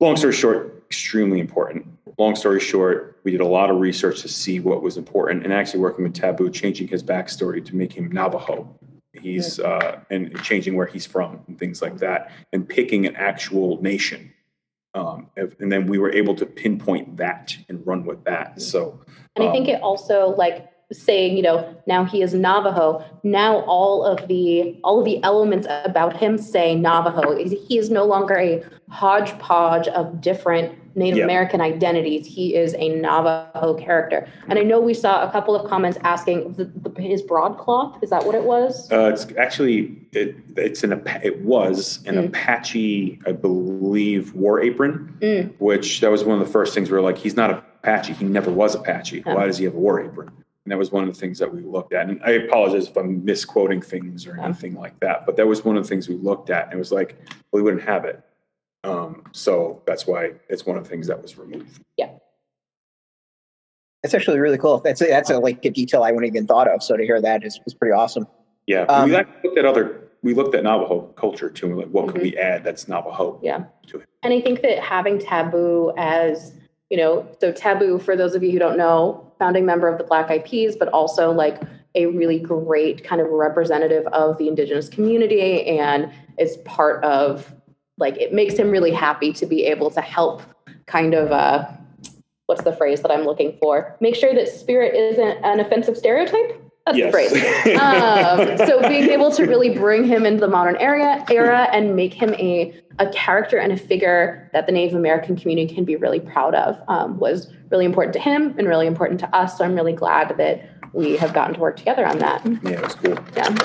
long story short, extremely important. Long story short, we did a lot of research to see what was important and actually working with Taboo, changing his backstory to make him Navajo. He's and changing where he's from and things like that, and picking an actual nation. And then we were able to pinpoint that and run with that. So, and I think it also like saying, now he is Navajo. Now all of the elements about him say Navajo. He is no longer a hodgepodge of different Native American identities. He is a Navajo character. And I know we saw a couple of comments asking his broadcloth. Is that what it was? It's actually it was an Apache, I believe, war apron. Which that was one of the first things we were like, he's not Apache. He never was Apache. Why does he have a war apron? And that was one of the things that we looked at. And I apologize if I'm misquoting things or anything like that, but that was one of the things we looked at. And it was like, well, we wouldn't have it. So that's why it's one of the things that was removed. Yeah. That's actually really cool. That's like a detail I wouldn't even thought of. So to hear that is pretty awesome. Yeah. We looked at Navajo culture too. And like, what could we add that's Navajo? Yeah. To it? And I think that having Taboo as, so Taboo, for those of you who don't know, founding member of the Black Eyed Peas, but also like a really great kind of representative of the Indigenous community, and is part of, like, it makes him really happy to be able to help kind of, what's the phrase that I'm looking for? Make sure that spirit isn't an offensive stereotype. That's the phrase. So being able to really bring him into the modern era and make him a character and a figure that the Native American community can be really proud of was really important to him and really important to us. So I'm really glad that we have gotten to work together on that. Yeah, it was cool. Yeah.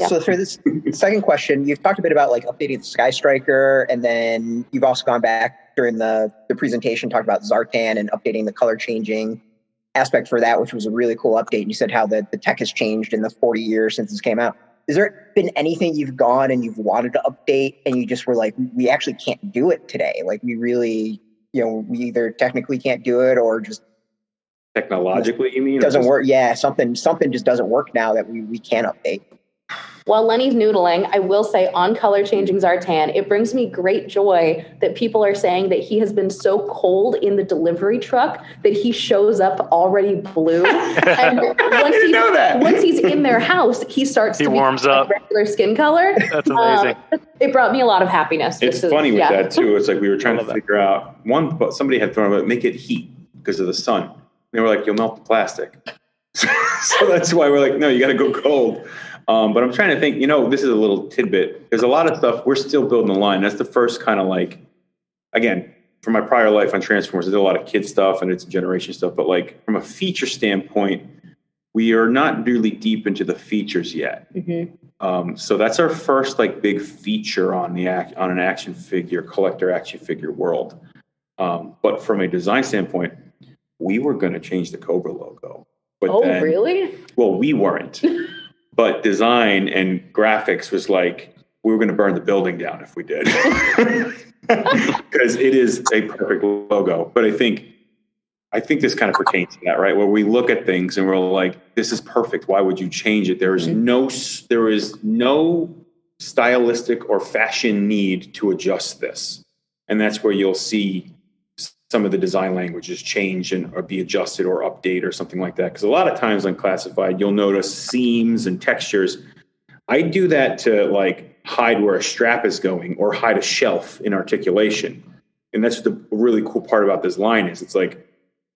So for this second question, you've talked a bit about like updating the Sky Striker, and then you've also gone back during the presentation, talked about Zartan and updating the color changing aspect for that, which was a really cool update. And you said how the tech has changed in the 40 years since this came out. Has there been anything you've gone and you've wanted to update and you just were like, we actually can't do it today? Like we really, we either technically can't do it or just technologically, you mean? Doesn't work. Yeah, something just doesn't work now that we can't update. While Lenny's noodling, I will say on color changing Zartan, it brings me great joy that people are saying that he has been so cold in the delivery truck that he shows up already blue. And once he's in their house, he warms up regular skin color. That's amazing. It brought me a lot of happiness. It's funny with that too. It's like we were trying to figure out but somebody had thrown about make it heat because of the sun. And they were like, you'll melt the plastic. So that's why we're like, no, you got to go cold. But I'm trying to think, this is a little tidbit. There's a lot of stuff. We're still building the line. That's the first kind of like, again, from my prior life on Transformers, I did a lot of kid stuff and it's generation stuff. But like from a feature standpoint, we are not really deep into the features yet. Mm-hmm. So that's our first like big feature on an action figure, collector action figure world. But from a design standpoint, we were going to change the Cobra logo. But really? Well, we weren't. But design and graphics was like, we were going to burn the building down if we did. Because it is a perfect logo. But I think this kind of pertains to that, right? Where we look at things and we're like, this is perfect. Why would you change it? There is no stylistic or fashion need to adjust this. And that's where you'll see some of the design languages change or be adjusted or update or something like that. Because a lot of times on Classified, you'll notice seams and textures. I do that to like hide where a strap is going or hide a shelf in articulation. And that's the really cool part about this line is it's like,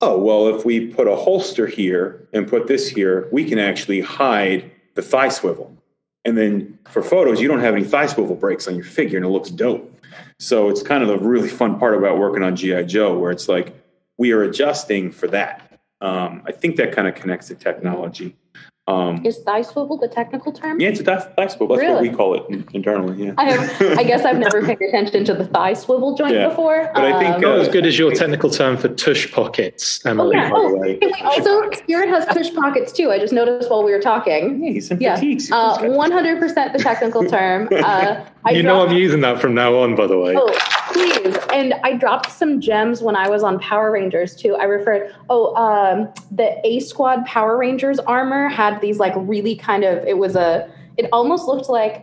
oh, well, if we put a holster here and put this here, we can actually hide the thigh swivel. And then for photos, you don't have any thigh swivel breaks on your figure and it looks dope. So it's kind of the really fun part about working on G.I. Joe, where it's like we are adjusting for that. I think that kind of connects to technology. Is thigh swivel the technical term? Yeah, it's a thigh swivel. That's what we call it internally. Yeah. I guess I've never paid attention to the thigh swivel joint before. But I think not as good as your technical term for tush pockets, Emily. Also, Spirit has tush pockets too. I just noticed while we were talking. Yeah, 100% the technical term. I'm using that from now on, by the way. Oh, please. And I dropped some gems when I was on Power Rangers too. I referred, the A Squad Power Rangers armor had these like really kind of, it almost looked like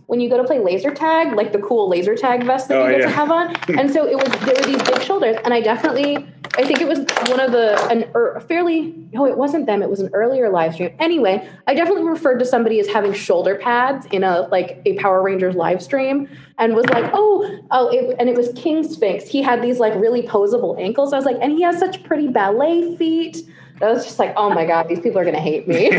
when you go to play laser tag, like the cool laser tag vest that you get to have on. And so there were these big shoulders. And I think it was one of it wasn't them. It was an earlier live stream. Anyway, I definitely referred to somebody as having shoulder pads in a Power Rangers live stream and was like, and it was King Sphinx. He had these like really posable ankles. I was like, and he has such pretty ballet feet. I was just like, oh my God, these people are going to hate me.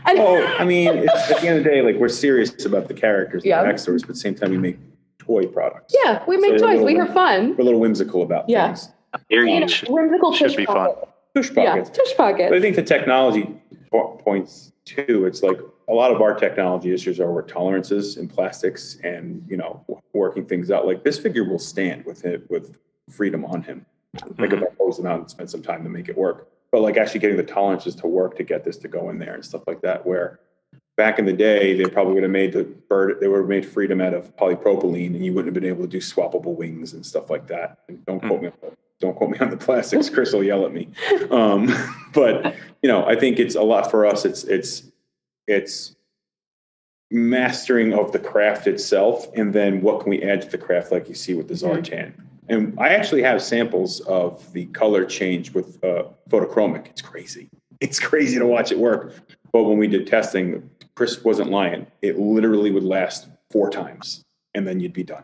I mean, at the end of the day, like we're serious about the characters, the backstories, but at the same time, we make toy products. Yeah, we make toys. We are fun. We're a little whimsical about things. Whimsical should be fun. Tush pockets. Yeah, tush pockets. But I think the technology points too. It's like a lot of our technology issues are with tolerances and plastics and, working things out. Like this figure will stand with freedom on him. Like if I pose him out and spend some time to make it work. But like actually getting the tolerances to work to get this to go in there and stuff like that, where back in the day, they probably would have made they would have made freedom out of polypropylene and you wouldn't have been able to do swappable wings and stuff like that. And don't quote me on the plastics. Chris will yell at me. But I think it's a lot for us. It's mastering of the craft itself. And then what can we add to the craft? Like you see with the Zartan. And I actually have samples of the color change with photochromic. It's crazy. It's crazy to watch it work. But when we did testing, Chris wasn't lying. It literally would last 4 times, and then you'd be done.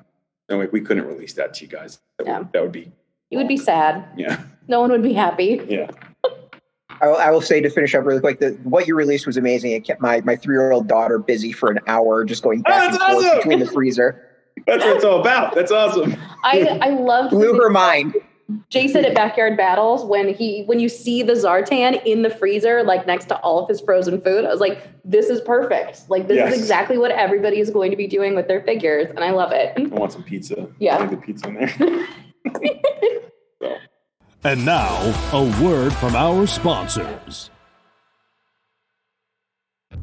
And we couldn't release that to you guys. That would be. You would be sad. Yeah. No one would be happy. Yeah. I will say to finish up really quick that what you released was amazing. It kept my 3-year-old daughter busy for an hour just going back and forth between the freezer. That's what it's all about. That's awesome. I loved blew her mind. Jason at Backyard Battles when you see the Zartan in the freezer like next to all of his frozen food. I was like, this is perfect. Like this is exactly what everybody is going to be doing with their figures, and I love it. I want some pizza. Yeah, I need the pizza in there. And now a word from our sponsors.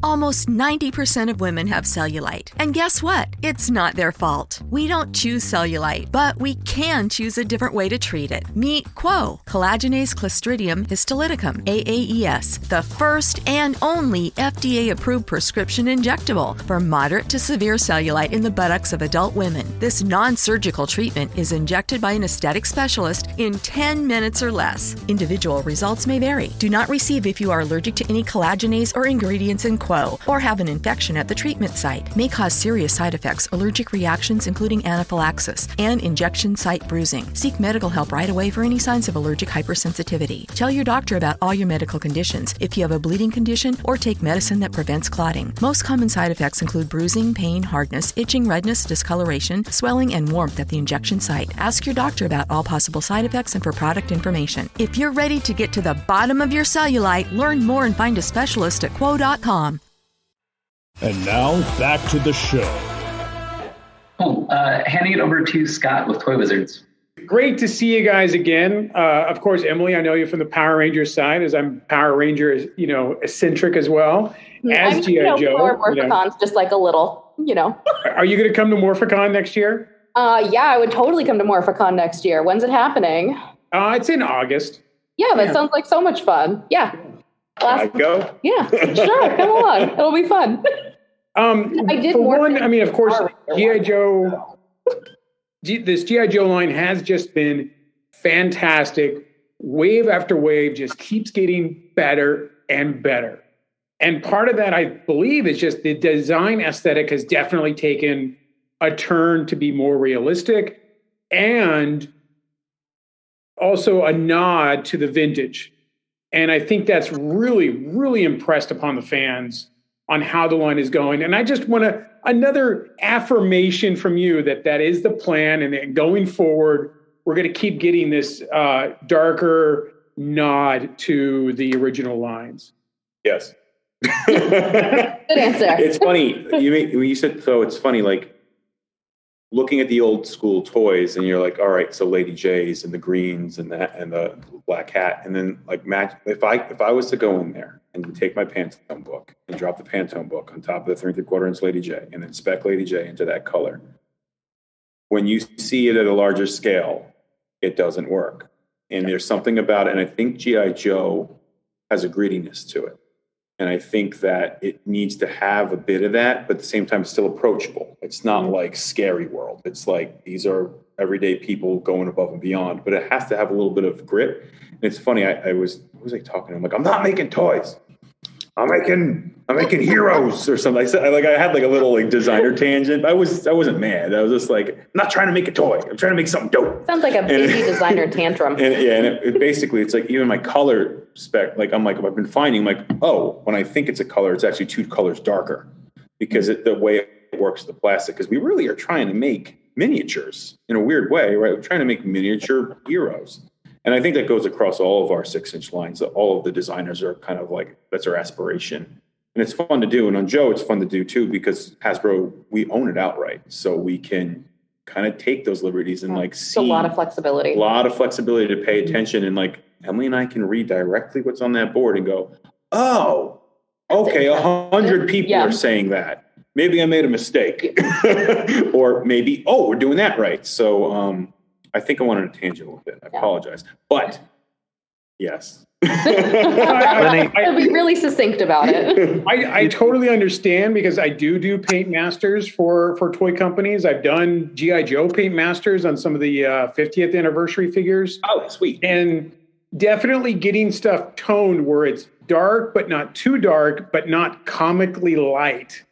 Almost 90% of women have cellulite. And guess what? It's not their fault. We don't choose cellulite, but we can choose a different way to treat it. Meet Quo, collagenase Clostridium histolyticum, AAES, the first and only FDA-approved prescription injectable for moderate to severe cellulite in the buttocks of adult women. This non-surgical treatment is injected by an aesthetic specialist in 10 minutes or less. Individual results may vary. Do not receive if you are allergic to any collagenase or ingredients in Quo or have an infection at the treatment site. May cause serious side effects, allergic reactions including anaphylaxis, and injection site bruising. Seek medical help right away for any signs of allergic hypersensitivity. Tell your doctor about all your medical conditions if you have a bleeding condition or take medicine that prevents clotting. Most common side effects include bruising, pain, hardness, itching, redness, discoloration, swelling, and warmth at the injection site. Ask your doctor about all possible side effects and for product information. If you're ready to get to the bottom of your cellulite, learn more and find a specialist at quo.com. And now, back to the show. Cool. Handing it over to Scott with Toy Wizards. Great to see you guys again. Of course, Emily, I know you from the Power Rangers side, as I'm Power Ranger, eccentric as well, as G.I. Joe. Morphicon's just like a little, Are you going to come to Morphicon next year? Yeah, I would totally come to Morphicon next year. When's it happening? It's in August. Yeah, that sounds like so much fun. Yeah. I go? Yeah, sure. Come along. It'll be fun. I did one. I mean, of course, G.I. Joe. This G.I. Joe line has just been fantastic. Wave after wave just keeps getting better and better. And part of that, I believe, is just the design aesthetic has definitely taken a turn to be more realistic and also a nod to the vintage. And I think that's really, really impressed upon the fans on how the line is going. And I just want another affirmation from you that is the plan. And then going forward, we're going to keep getting this darker nod to the original lines. Yes. Good answer. It's funny. When you said so, it's funny. Like looking at the old school toys, and you're like, all right, so Lady J's and the greens and the black hat, and then like match. If I was to go in there and take my Pantone book and drop the Pantone book on top of the 3 3/4 inch Lady J, and then spec Lady J into that color, when you see it at a larger scale, it doesn't work. And there's something about it, and I think G.I. Joe has a grittiness to it. And I think that it needs to have a bit of that, but at the same time, it's still approachable. It's not like Scary World. It's like these are everyday people going above and beyond, but it has to have a little bit of grit. And it's funny. I was talking to him like, I'm not making toys. I'm making heroes or something. I said, I had like a little like designer tangent. I wasn't mad. I was just like, I'm not trying to make a toy. I'm trying to make something dope. Sounds like a baby designer tantrum. And it basically, it's like even my color spec, like I've been finding like, oh, when I think it's a color, it's actually 2 colors darker because the way it works with the plastic, because we really are trying to make miniatures in a weird way, right? We're trying to make miniature heroes. And I think that goes across all of our 6-inch lines. All of the designers are kind of like, that's our aspiration. And it's fun to do. And on Joe, it's fun to do too, because Hasbro, we own it outright. So we can kind of take those liberties and like see. A lot of flexibility. A lot of flexibility to pay attention. And like Emily and I can read directly what's on that board and go, oh, okay, 100 people are saying that. Maybe I made a mistake. Or maybe, we're doing that right. So, I think I wanted to tangent a little bit. I apologize. But, yes. I'll be really succinct about it. I totally understand because I do paint masters for toy companies. I've done G.I. Joe paint masters on some of the 50th anniversary figures. Oh, sweet. And definitely getting stuff toned where it's dark, but not too dark, but not comically light.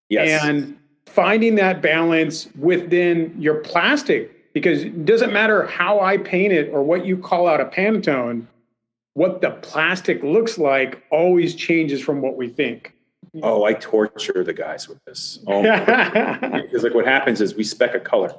Yes. And finding that balance within your plastic. Because it doesn't matter how I paint it or what you call out a Pantone, what the plastic looks like always changes from what we think. Oh, I torture the guys with this. Because like what happens is we spec a color.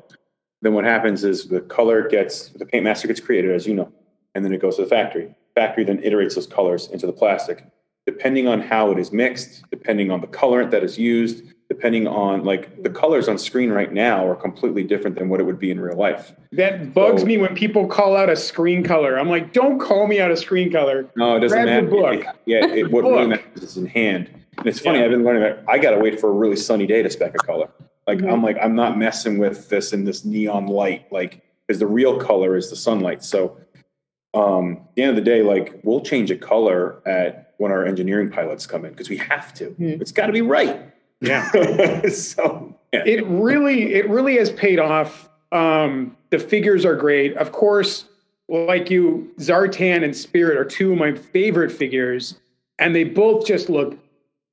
Then what happens is the paint master gets created, as you know, and then it goes to the factory. Factory then iterates those colors into the plastic. Depending on how it is mixed, depending on the colorant that is used, depending on like the colors on screen right now are completely different than what it would be in real life. That bugs me when people call out a screen color. I'm like, don't call me out a screen color. No, it doesn't matter. Book. What really matters is in hand. And it's funny, I've been learning that I got to wait for a really sunny day to spec a color. Like, I'm not messing with this in this neon light, like, because the real color is the sunlight. So at the end of the day, like, we'll change a color when our engineering pilots come in because we have to. It's got to be right. Yeah. So it really has paid off. The figures are great. Of course, like you, Zartan and Spirit are 2 of my favorite figures, and they both just look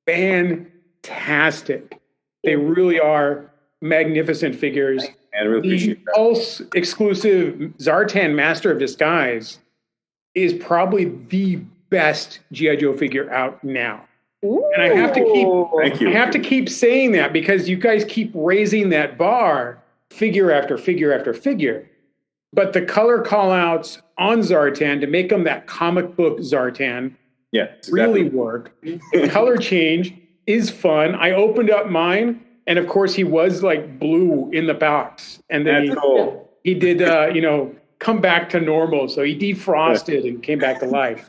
fantastic. They really are magnificent figures. I really appreciate that. Pulse exclusive Zartan Master of Disguise is probably the best G.I. Joe figure out now. And I have to keep saying that because you guys keep raising that bar figure after figure after figure. But the color call outs on Zartan to make them that comic book Zartan really work. The color change is fun. I opened up mine and of course he was like blue in the box. And then he did come back to normal. So he defrosted and came back to life.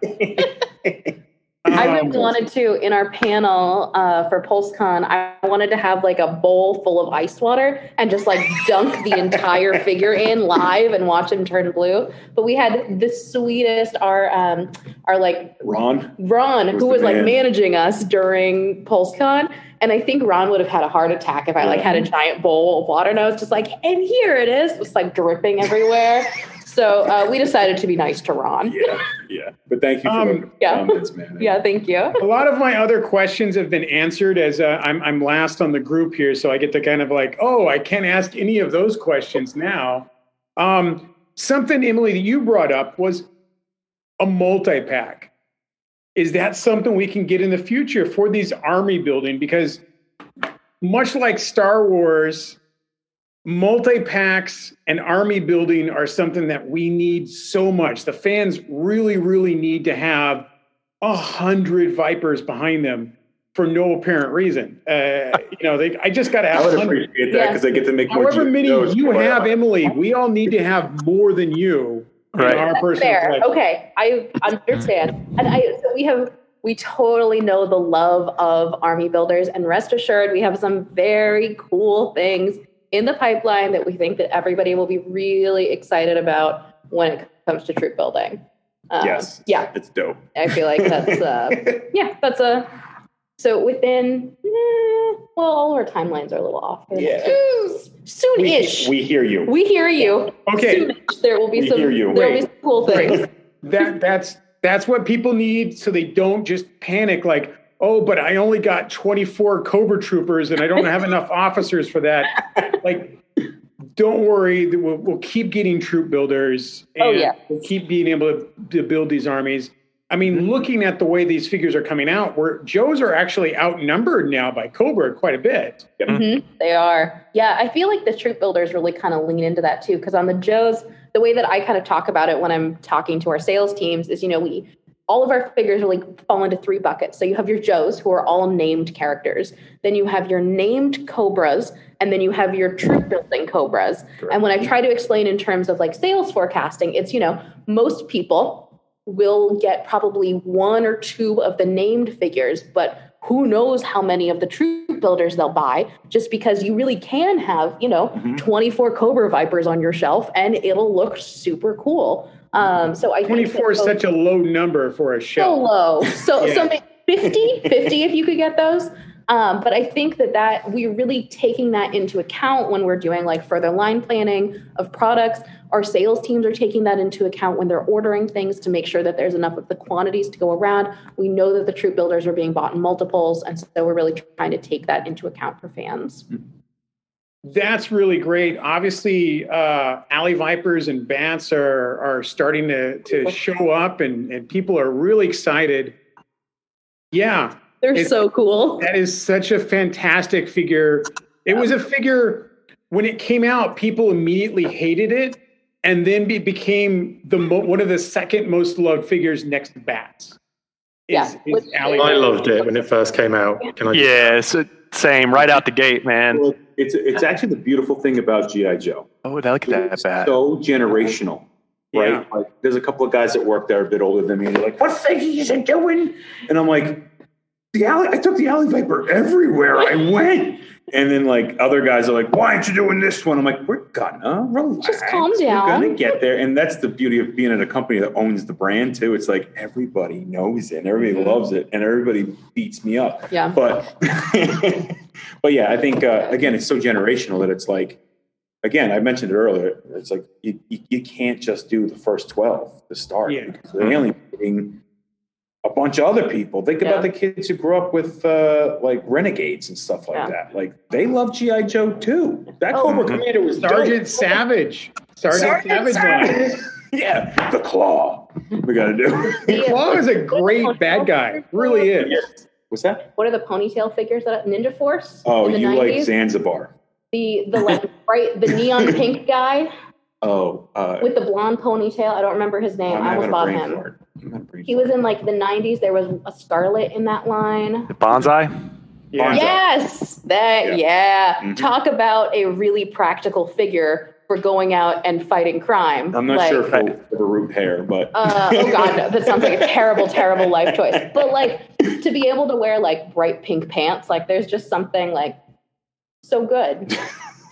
I really wanted to, in our panel for PulseCon, I wanted to have like a bowl full of ice water and just like dunk the entire figure in live and watch him turn blue. But we had the sweetest, our like Ron, who was like managing us during PulseCon. And I think Ron would have had a heart attack if I like had a giant bowl of water and I was just like, and here it is. It was like dripping everywhere. So we decided to be nice to Ron. Yeah. But thank you for the comments, man. Yeah, thank you. A lot of my other questions have been answered as I'm last on the group here, so I get to kind of like, I can't ask any of those questions now. Something, Emily, that you brought up was a multi-pack. Is that something we can get in the future for these army building? Because much like Star Wars, multi-packs and army building are something that we need so much. The fans really, really need to have 100 Vipers behind them for no apparent reason. I just got to have. I would appreciate that because I get to make more. However many you have, Emily, we all need to have more than you. Right. In our That's personal fair. collection. Okay, I understand, and we totally know the love of army builders, and rest assured, we have some very cool things in the pipeline that we think that everybody will be really excited about when it comes to troop building. Yes. Yeah. It's dope. I feel like that's so within all of our timelines are a little off. Soon-ish. We hear you. We hear you. Okay. Soon-ish. There will be some cool things. That's what people need, so they don't just panic like, oh, but I only got 24 Cobra troopers and I don't have enough officers for that. Like, don't worry, we'll keep getting troop builders, and we'll keep being able to build these armies. I mean, looking at the way these figures are coming out, where Joes are actually outnumbered now by Cobra quite a bit. They are. Yeah, I feel like the troop builders really kind of lean into that too, because on the Joes, the way that I kind of talk about it when I'm talking to our sales teams is, all of our figures really fall into 3 buckets. So you have your Joes, who are all named characters. Then you have your named Cobras, and then you have your troop building Cobras. Correct. And when I try to explain in terms of like sales forecasting, it's, most people will get probably 1 or 2 of the named figures, but who knows how many of the troop builders they'll buy, just because you really can have, 24 Cobra Vipers on your shelf and it'll look super cool. So I 24 is such a low number for a shelf. So low. So 50 if you could get those. But I think that we're really taking that into account when we're doing like further line planning of products. Our sales teams are taking that into account when they're ordering things to make sure that there's enough of the quantities to go around. We know that the troop builders are being bought in multiples, and so we're really trying to take that into account for fans. That's really great. Obviously, Alley Vipers and Bats are starting to show up, and people are really excited. Yeah. They're so cool. That is such a fantastic figure. It was a figure, when it came out, people immediately hated it, and then it became one of the second most loved figures next to Bats. I loved it when it first came out. Same, right out the gate, man. Well, it's actually the beautiful thing about G.I. Joe. Oh, look at that bat. So generational, right? Yeah. Like, there's a couple of guys that work there a bit older than me, and they're like, what figure is it doing? And I'm like, I took the Alley Viper everywhere I went. And then like other guys are like, why aren't you doing this one? I'm like, we're gonna relax. Just calm down. We're gonna get there. And that's the beauty of being at a company that owns the brand too. It's like everybody knows it and everybody loves it and everybody beats me up. Yeah. But yeah, I think again, it's so generational that it's like, again, I mentioned it earlier, it's like you can't just do the first 12 to start because they're alienating a bunch of other people. Think about the kids who grew up with like Renegades and stuff like that. Like they love G.I. Joe too. That Cobra Commander was Sergeant dope. Savage. Sergeant Savage. Yeah, the Claw. We got to do. The Claw is a great bad guy. Really is. Yes. What's that? What are the ponytail figures that Ninja Force? Oh, in the you 90s? like Zanzibar? The like the neon pink guy. Oh, with the blonde ponytail. I don't remember his name. I almost bought him. He was in like the 90s. There was a Scarlet in that line. The Bonsai? Yeah. Yes. Talk about a really practical figure for going out and fighting crime. I'm not sure if he'll have a root hair, but oh god, no, that sounds like a terrible, terrible life choice. But like to be able to wear like bright pink pants, like there's just something like so good.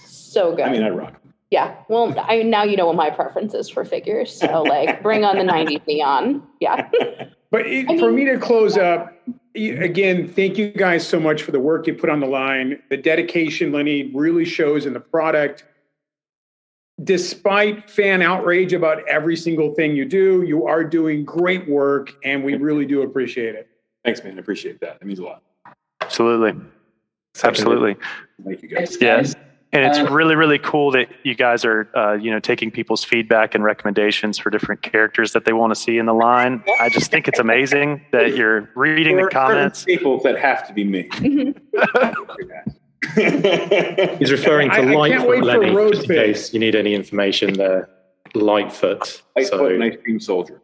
So good. I mean, I'd rock. Yeah. Well, now you know what my preference is for figures. So like bring on the 90s neon. Yeah. But for me to close up, again, thank you guys so much for the work you put on the line. The dedication, Lenny, really shows in the product. Despite fan outrage about every single thing you do, you are doing great work, and we really do appreciate it. Thanks, man. I appreciate that. It means a lot. Absolutely. Absolutely. Thank you, guys. Yes. And it's really, really cool that you guys are, taking people's feedback and recommendations for different characters that they want to see in the line. I just think it's amazing that you're reading the comments. People that have to be me. He's referring to Lightfoot, Lenny, for just in case you need any information there. Lightfoot. Lightfoot, an ice cream soldier.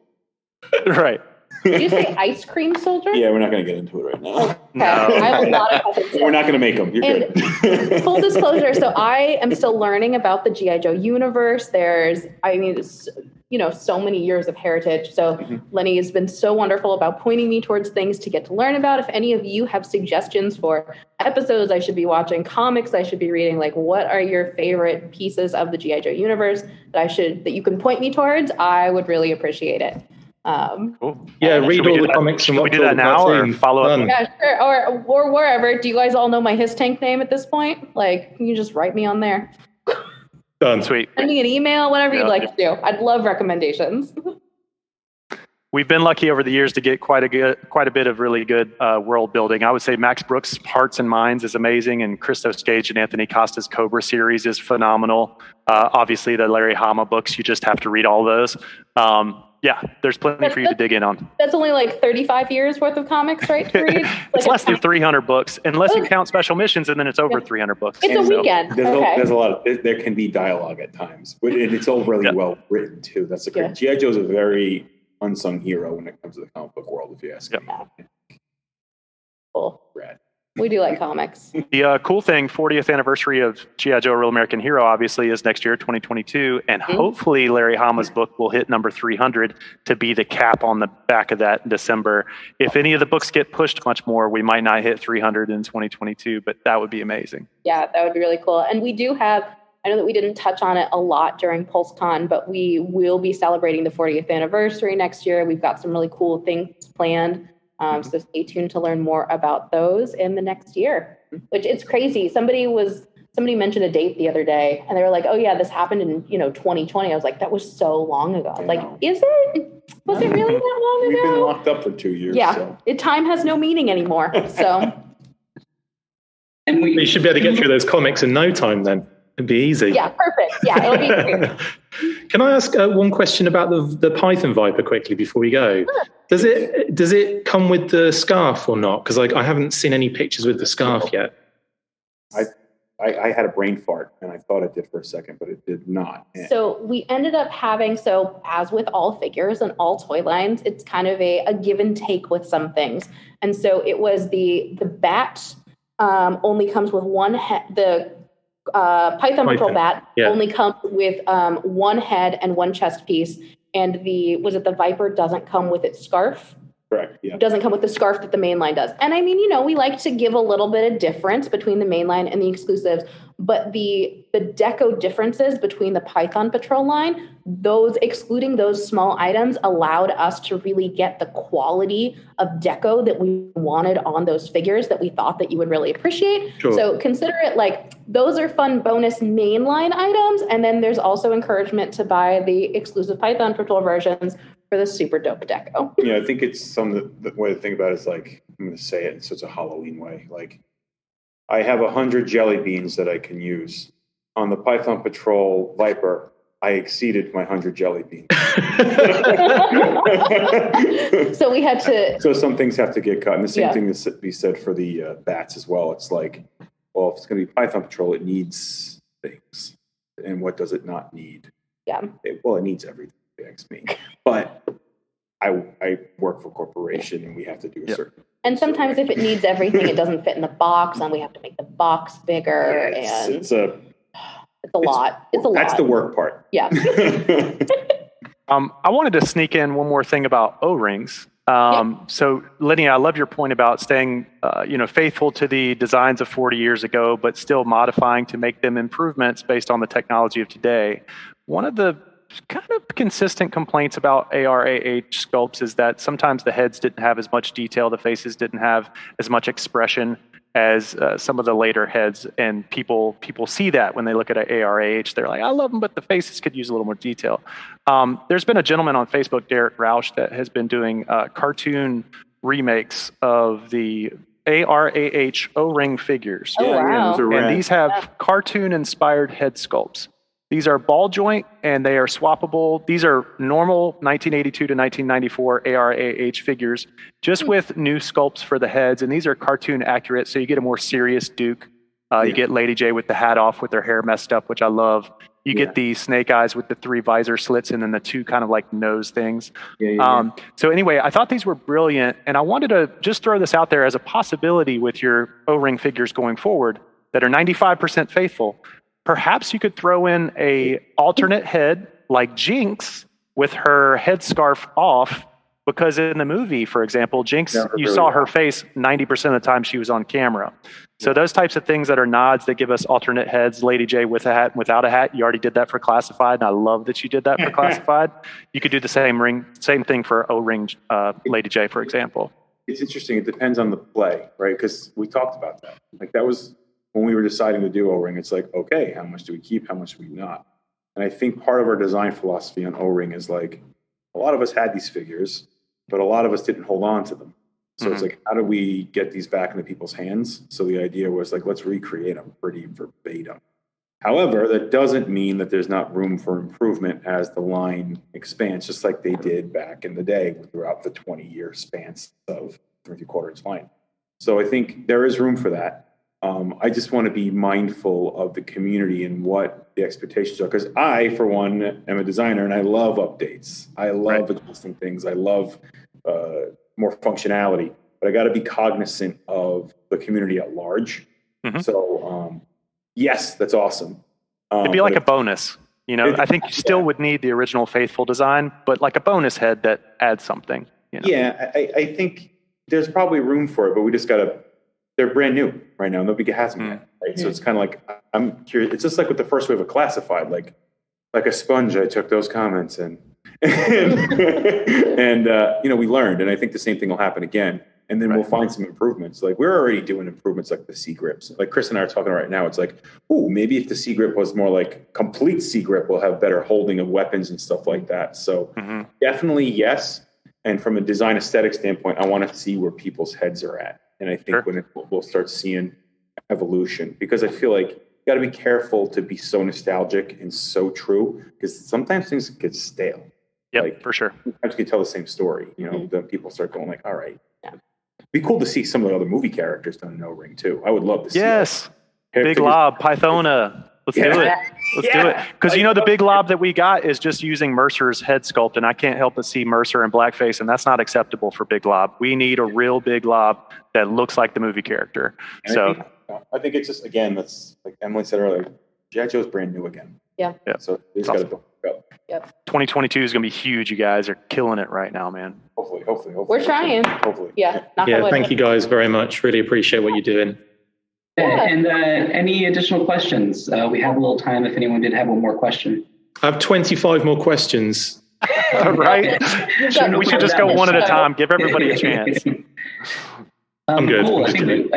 Right. Did you say ice cream soldier? Yeah, we're not going to get into it right now. Okay. No. I have a lot of questions. We're not going to make them. You're good. Full disclosure, so I am still learning about the G.I. Joe universe. There's so many years of heritage. So Lenny has been so wonderful about pointing me towards things to get to learn about. If any of you have suggestions for episodes I should be watching, comics I should be reading, like what are your favorite pieces of the G.I. Joe universe that you can point me towards, I would really appreciate it. Cool. Yeah, read all the comics and watch all the cartoons. Follow up? Yeah, sure. Or wherever. Do you guys all know my His Tank name at this point? Like, you can just write me on there. Done. Sweet. Send me an email, whatever you'd like to do. I'd love recommendations. We've been lucky over the years to get quite a bit of really good world building. I would say Max Brooks' Hearts and Minds is amazing, and Christos Gage and Anthony Costa's Cobra series is phenomenal. Obviously, the Larry Hama books, you just have to read all those. Yeah, there's plenty for you to dig in on. That's only like 35 years worth of comics, right, to read? It's less than 300 books, unless you count special missions, and then it's over 300 books. It's a weekend. There's a lot of, there can be dialogue at times, but it's all really well written too. That's the great. G.I. Joe's a very unsung hero when it comes to the comic book world, if you ask me. Cool. Rad. We do like comics. The cool thing, 40th anniversary of G.I. Joe, A Real American Hero, obviously, is next year, 2022. And hopefully Larry Hama's book will hit number 300 to be the cap on the back of that in December. If any of the books get pushed much more, we might not hit 300 in 2022, but that would be amazing. Yeah, that would be really cool. And we do have, I know that we didn't touch on it a lot during PulseCon, but we will be celebrating the 40th anniversary next year. We've got some really cool things planned. So stay tuned to learn more about those in the next year, which it's crazy. Somebody mentioned a date the other day and they were like, oh yeah, this happened in, 2020. I was like, that was so long ago. Like, is it? Was it really that long ago? We've been locked up for 2 years. Yeah. So. Time has no meaning anymore. So. And we should be able to get through those comics in no time then. It'd be easy. Yeah, perfect. Yeah, it'll be great. Can I ask one question about the Python Viper quickly before we go? Sure. Does it come with the scarf or not? Because I haven't seen any pictures with the scarf yet. I had a brain fart and I thought it did for a second, but it did not. So we ended up having, as with all figures and all toy lines, it's kind of a give and take with some things. And so it was the bat only comes with one head. The Python Patrol bat only comes with one head and one chest piece. And the Viper doesn't come with its scarf. Correct. Yeah. It doesn't come with the scarf that the main line does. And I mean, we like to give a little bit of difference between the main line and the exclusives, but the deco differences between the Python Patrol line, those excluding those small items allowed us to really get the quality of deco that we wanted on those figures that we thought that you would really appreciate. Sure. So consider it like those are fun bonus mainline items. And then there's also encouragement to buy the exclusive Python Patrol versions for the super dope deco. Yeah, I think it's the way to think about it is like, I'm going to say it in such a Halloween way. Like, I have 100 jelly beans that I can use. On the Python Patrol Viper, I exceeded my 100 jelly beans. So we had to. So some things have to get cut. And the same thing is to be said for the bats as well. It's like, well, if it's going to be Python Patrol, it needs things. And what does it not need? Yeah. It needs everything. Me, but I work for a corporation and we have to do a certain. And sometimes if it needs everything, it doesn't fit in the box, and we have to make the box bigger. It's a lot. It's a lot. That's the work part. Yeah. I wanted to sneak in one more thing about O-rings. So Lenny, I love your point about staying, faithful to the designs of 40 years ago, but still modifying to make them improvements based on the technology of today. One of the kind of consistent complaints about ARAH sculpts is that sometimes the heads didn't have as much detail, the faces didn't have as much expression as some of the later heads, and people see that when they look at an ARAH. They're like, I love them, but the faces could use a little more detail. There's been a gentleman on Facebook, Derek Rausch, that has been doing cartoon remakes of the ARAH O-ring figures. Oh, wow. And these have cartoon-inspired head sculpts. These are ball joint and they are swappable. These are normal 1982 to 1994 ARAH figures, just with new sculpts for the heads. And these are cartoon accurate, so you get a more serious Duke. You get Lady J with the hat off with her hair messed up, which I love. You get the snake eyes with the 3 visor slits and then the 2 kind of like nose things. So anyway, I thought these were brilliant, and I wanted to just throw this out there as a possibility with your O-ring figures going forward that are 95% faithful. Perhaps you could throw in a alternate head like Jinx with her headscarf off, because in the movie, for example, Jinx, you saw her face 90% of the time she was on camera. So those types of things that are nods that give us alternate heads, Lady J with a hat and without a hat. You already did that for Classified, and I love that you did that for Classified. You could do the same thing for O-ring Lady J, for example. It's interesting. It depends on the play, right? Because we talked about that. Like that was when we were deciding to do O-ring. It's like, okay, how much do we keep? How much do we not? And I think part of our design philosophy on O-ring is like, a lot of us had these figures, but a lot of us didn't hold on to them. So it's like, how do we get these back into people's hands? So the idea was like, let's recreate them pretty verbatim. However, that doesn't mean that there's not room for improvement as the line expands, just like they did back in the day throughout the 20-year span of 3/4 line. So I think there is room for that. I just want to be mindful of the community and what the expectations are. Because I, for one, am a designer and I love updates. I love adjusting things. I love more functionality. But I got to be cognizant of the community at large. So, yes, that's awesome. It'd be like a bonus. You know, I think you still would need the original faithful design, but like a bonus head that adds something. You know? Yeah, I think there's probably room for it, but we just got to. They're brand new right now. Nobody has them yet, right? So it's kind of like, I'm curious. It's just like with the first wave of Classified, like a sponge. I took those comments and you know, we learned, and I think the same thing will happen again. And then we'll find some improvements. Like we're already doing improvements like the C grips. Like Chris and I are talking right now. It's like, oh, maybe if the C grip was more like complete C grip, we'll have better holding of weapons and stuff like that. So definitely yes. And from a design aesthetic standpoint, I want to see where people's heads are at. And I think we'll start seeing evolution, because I feel like you got to be careful to be so nostalgic and so true, because sometimes things get stale. Yeah, like, for sure. Sometimes you can tell the same story. You know, then people start going like, all right. It'd be cool to see some of the other movie characters done in O-ring too. I would love to see that. Big Lob, Pythona. Let's do it. Let's do it. Because you know the big lob that we got is just using Mercer's head sculpt, and I can't help but see Mercer in blackface, and that's not acceptable for Big Lob. We need a real Big Lob that looks like the movie character. And so I think it's just, again, that's like Emily said earlier, G.I. Joe's brand new again. Yeah. So it's got to go. Yep. 2022 is going to be huge. You guys are killing it right now, man. Hopefully. We're trying. Hopefully. Yeah. Thank you guys very much. Really appreciate what you're doing. And any additional questions? We have a little time if anyone did have one more question. I have 25 more questions. Right? We should just go one at a time. Give everybody a chance. I'm good. Cool. I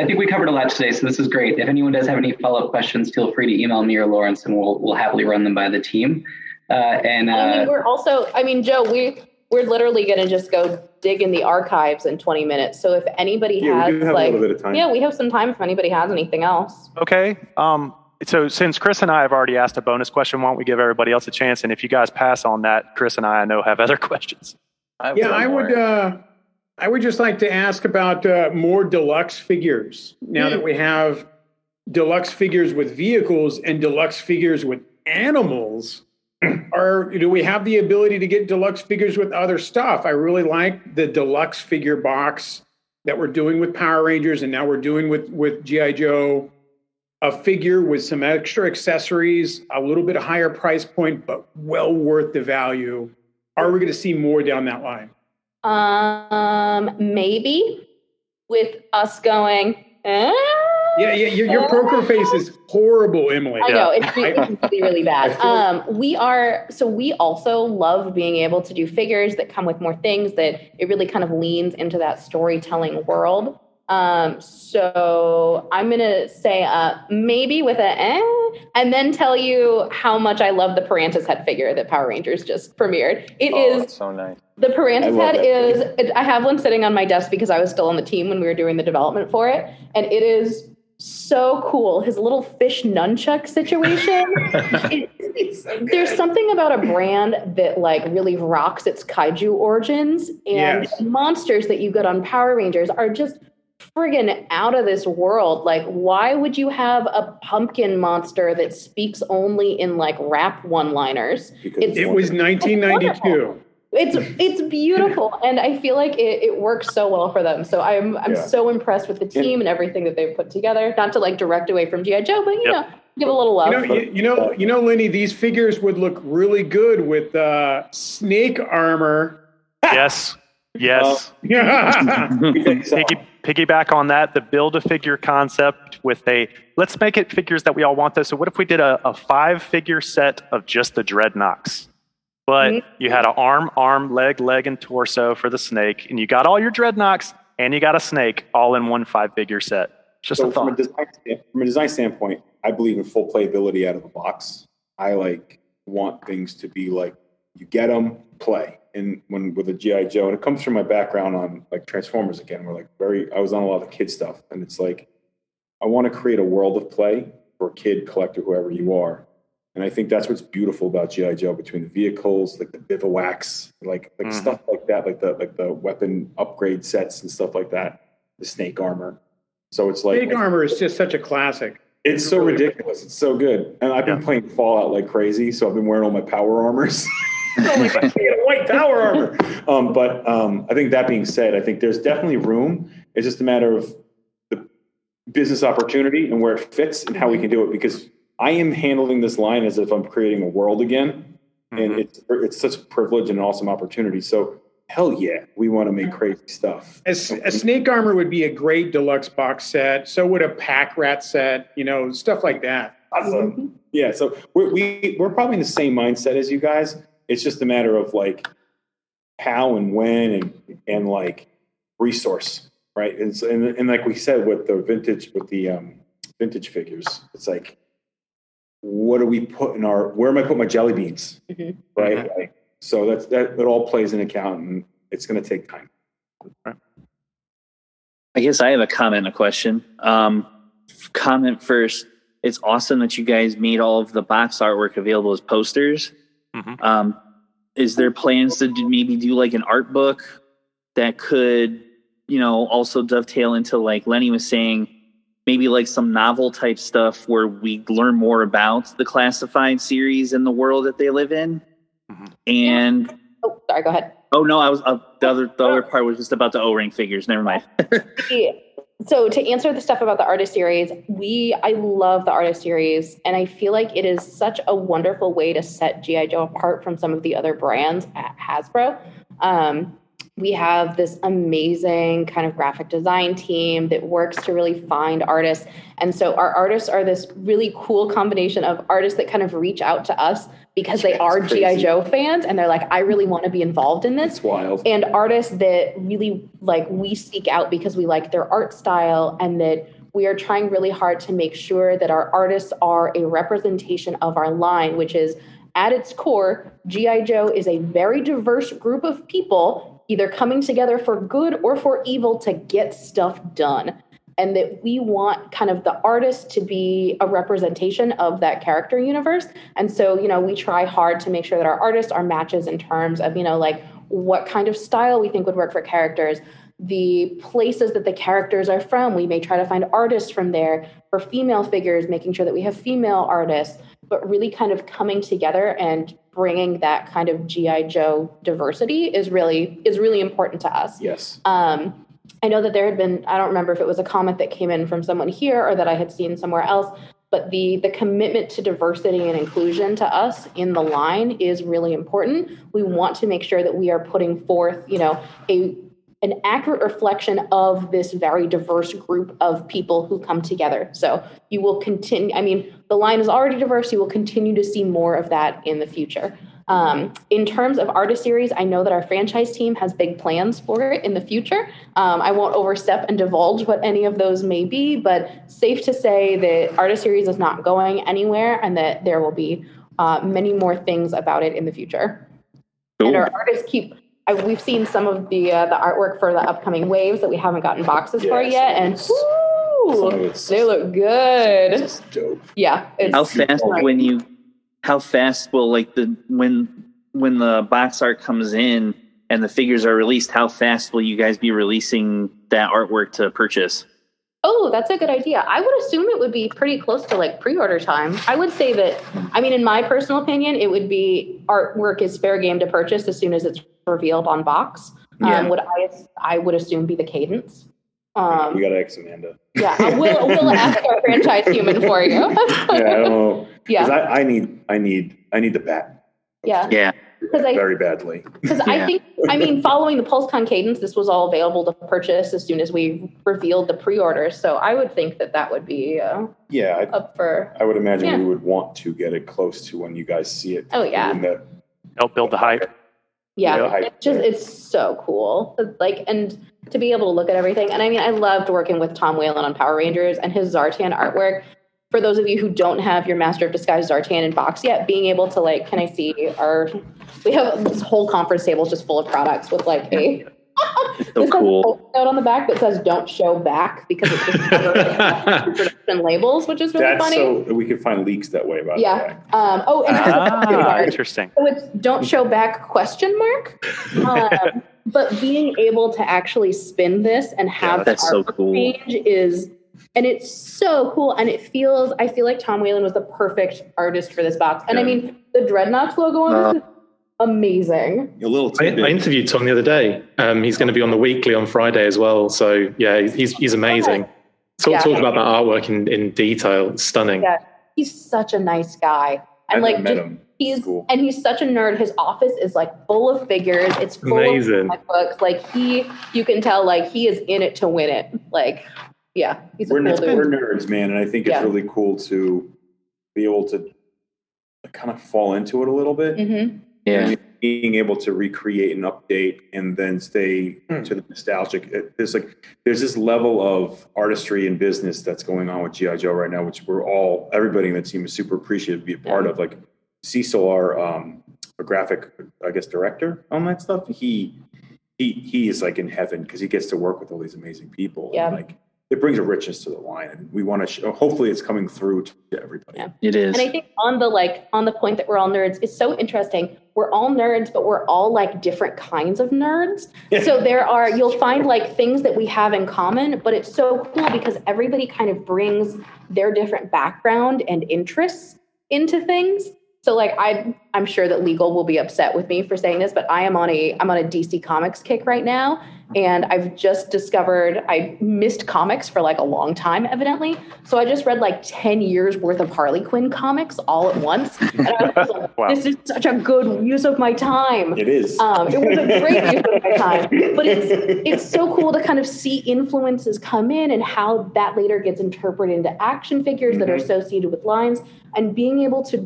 think we covered a lot today, so this is great. If anyone does have any follow-up questions, feel free to email me or Lawrence, and we'll happily run them by the team. We're also, Joe, we're literally going to just go dig in the archives in 20 minutes. So if anybody has we do have a little bit of time. we have some time if anybody has anything else. Okay. So since Chris and I have already asked a bonus question, why don't we give everybody else a chance? And if you guys pass on that, Chris and I know have other questions. I would just like to ask about more deluxe figures. Now that we have deluxe figures with vehicles and deluxe figures with animals, do we have the ability to get deluxe figures with other stuff? I really like the deluxe figure box that we're doing with Power Rangers, and now we're doing with G.I. Joe. A figure with some extra accessories, a little bit higher price point, but well worth the value. Are we going to see more down that line? Maybe with us going, your poker face is horrible, Emily. I know, it's really, really bad. We also love being able to do figures that come with more things, that it really kind of leans into that storytelling world. So I'm going to say maybe with and then tell you how much I love the Parantis head figure that Power Rangers just premiered. It's so nice. The Parantis head I have one sitting on my desk because I was still on the team when we were doing the development for it. And it is so cool. His little fish nunchuck situation. There's something about a brand that like really rocks its kaiju origins, and monsters that you get on Power Rangers are just friggin' out of this world. Like, why would you have a pumpkin monster that speaks only in like rap one-liners? It was 1992. It's beautiful, and I feel like it works so well for them. So I'm so impressed with the team and everything that they've put together. Not to like direct away from G.I. Joe, but you know, give a little love. You know, Lenny, these figures would look really good with snake armor. Yes. Piggyback on that, the Build-A-Figure concept with let's make it figures that we all want those. So what if we did a 5-figure set of just the Dreadnoks? But you had an arm, leg, and torso for the snake, and you got all your Dreadnoks, and you got a snake all in one 5-figure set. Just a thought. From a design standpoint, I believe in full playability out of the box. I want things to be like, you get them, play. And with a G.I. Joe, and it comes from my background on like Transformers again, I was on a lot of kid stuff, and it's like, I want to create a world of play for kid, collector, whoever you are. And I think that's what's beautiful about G.I. Joe, between the vehicles, like the bivouacs, like stuff like that, like the weapon upgrade sets and stuff like that, the snake armor. So it's like snake armor is just such a classic. It's so ridiculous. It's so good. And I've been playing Fallout like crazy, so I've been wearing all my power armors. Oh my God, a white power armor. But I think that being said, I think there's definitely room. It's just a matter of the business opportunity and where it fits and how we can do it, because I am handling this line as if I'm creating a world again, and it's such a privilege and an awesome opportunity. So hell yeah, we want to make crazy stuff. A snake armor would be a great deluxe box set. So would a pack rat set, stuff like that. Awesome. Yeah, so we're probably in the same mindset as you guys. It's just a matter of like how and when and like resource, right? And like we said with the vintage figures, it's like, what do we put where am I putting my jelly beans? Right? Like, so it all plays in account, and it's going to take time. I guess I have a comment and a question. Comment first. It's awesome that you guys made all of the box artwork available as posters. Is there plans to maybe do like an art book that could, also dovetail into, like Lenny was saying, maybe like some novel type stuff where we learn more about the classified series and the world that they live in? And sorry, go ahead. Oh no, I was the other part was just about the O-ring figures. Never mind. So to answer the stuff about the artist series, I love the artist series, and I feel like it is such a wonderful way to set G.I. Joe apart from some of the other brands at Hasbro. We have this amazing kind of graphic design team that works to really find artists. And so our artists are this really cool combination of artists that kind of reach out to us because they are G.I. Joe fans, and they're like, I really want to be involved in this. It's wild. And artists that really we seek out because we like their art style, and that we are trying really hard to make sure that our artists are a representation of our line, which is, at its core, G.I. Joe is a very diverse group of people either coming together for good or for evil to get stuff done. And that we want kind of the artist to be a representation of that character universe. And so, we try hard to make sure that our artists are matches in terms of, what kind of style we think would work for characters, the places that the characters are from. We may try to find artists from there. For female figures, making sure that we have female artists, but really kind of coming together and bringing that kind of G.I. Joe diversity is really important to us. Yes. I know that there had been, I don't remember if it was a comment that came in from someone here or that I had seen somewhere else, but the commitment to diversity and inclusion to us in the line is really important. We want to make sure that we are putting forth, an accurate reflection of this very diverse group of people who come together. So you will continue, the line is already diverse. You will continue to see more of that in the future. In terms of artist series, I know that our franchise team has big plans for it in the future. I won't overstep and divulge what any of those may be, but safe to say that artist series is not going anywhere, and that there will be many more things about it in the future. Cool. And our artists we've seen some of the artwork for the upcoming waves that we haven't gotten boxes for yet, and they look good. It's dope. Yeah. How fast will when the box art comes in and the figures are released, how fast will you guys be releasing that artwork to purchase? Oh, that's a good idea. I would assume it would be pretty close to like pre-order time. I would say that, I mean, in my personal opinion, it would be artwork is fair game to purchase as soon as it's revealed on box. Would I would assume be the cadence. We got to ask Amanda. Yeah, we'll ask our franchise human for you. Yeah, I don't know. Yeah, I need the bat. Yeah. Very badly. Because I think, I mean, following the PulseCon cadence, this was all available to purchase as soon as we revealed the pre-order. So I would think that would be up for. I would imagine we would want to get it close to when you guys see it. Oh yeah. Help build the hype. Yeah, it's so cool. Like, and to be able to look at everything. And I mean, I loved working with Tom Whalen on Power Rangers and his Zartan artwork. For those of you who don't have your Master of Disguise Zartan in box yet, being able to like, can I see we have this whole conference table just full of products with like a so cool note on the back that says "Don't show back" because it's just production labels, which is really funny. So we can find leaks that way about it. Interesting. So it's "Don't show back?" ? But being able to actually spin this and have that's so cool. Change is. And it's so cool, and I feel like Tom Whalen was the perfect artist for this box. And I mean, the Dreadnoughts logo on this is amazing. I interviewed Tom the other day. He's going to be on the Weekly on Friday as well. So yeah, he's amazing. Talk about that artwork in detail. It's stunning. Yeah, he's such a nice guy, and he's such a nerd. His office is like full of figures. It's full of comic books. Like you can tell like he is in it to win it. Like. Yeah, we're nerds, man, and I think it's really cool to be able to kind of fall into it a little bit. Mm-hmm. Yeah, being able to recreate and update, and then stay to the nostalgic. There's this level of artistry and business that's going on with G.I. Joe right now, which everybody in the team is super appreciative to be a part of. Like Cecil, our graphic, I guess, director on that stuff. He is like in heaven because he gets to work with all these amazing people. Yeah. And, like, it brings a richness to the line, and we want to show, hopefully it's coming through to everybody. Yeah. It is. And I think on the point that we're all nerds, it's so interesting. We're all nerds, but we're all like different kinds of nerds. So you'll find like things that we have in common, but it's so cool because everybody kind of brings their different background and interests into things. So like I'm sure that legal will be upset with me for saying this, but I'm on a DC Comics kick right now. And I've just discovered I missed comics for like a long time, evidently. So I just read like 10 years worth of Harley Quinn comics all at once. And I was like, wow. This is such a good use of my time. It is. It was a great use of my time. But it's so cool to kind of see influences come in and how that later gets interpreted into action figures that are associated with lines. And being able to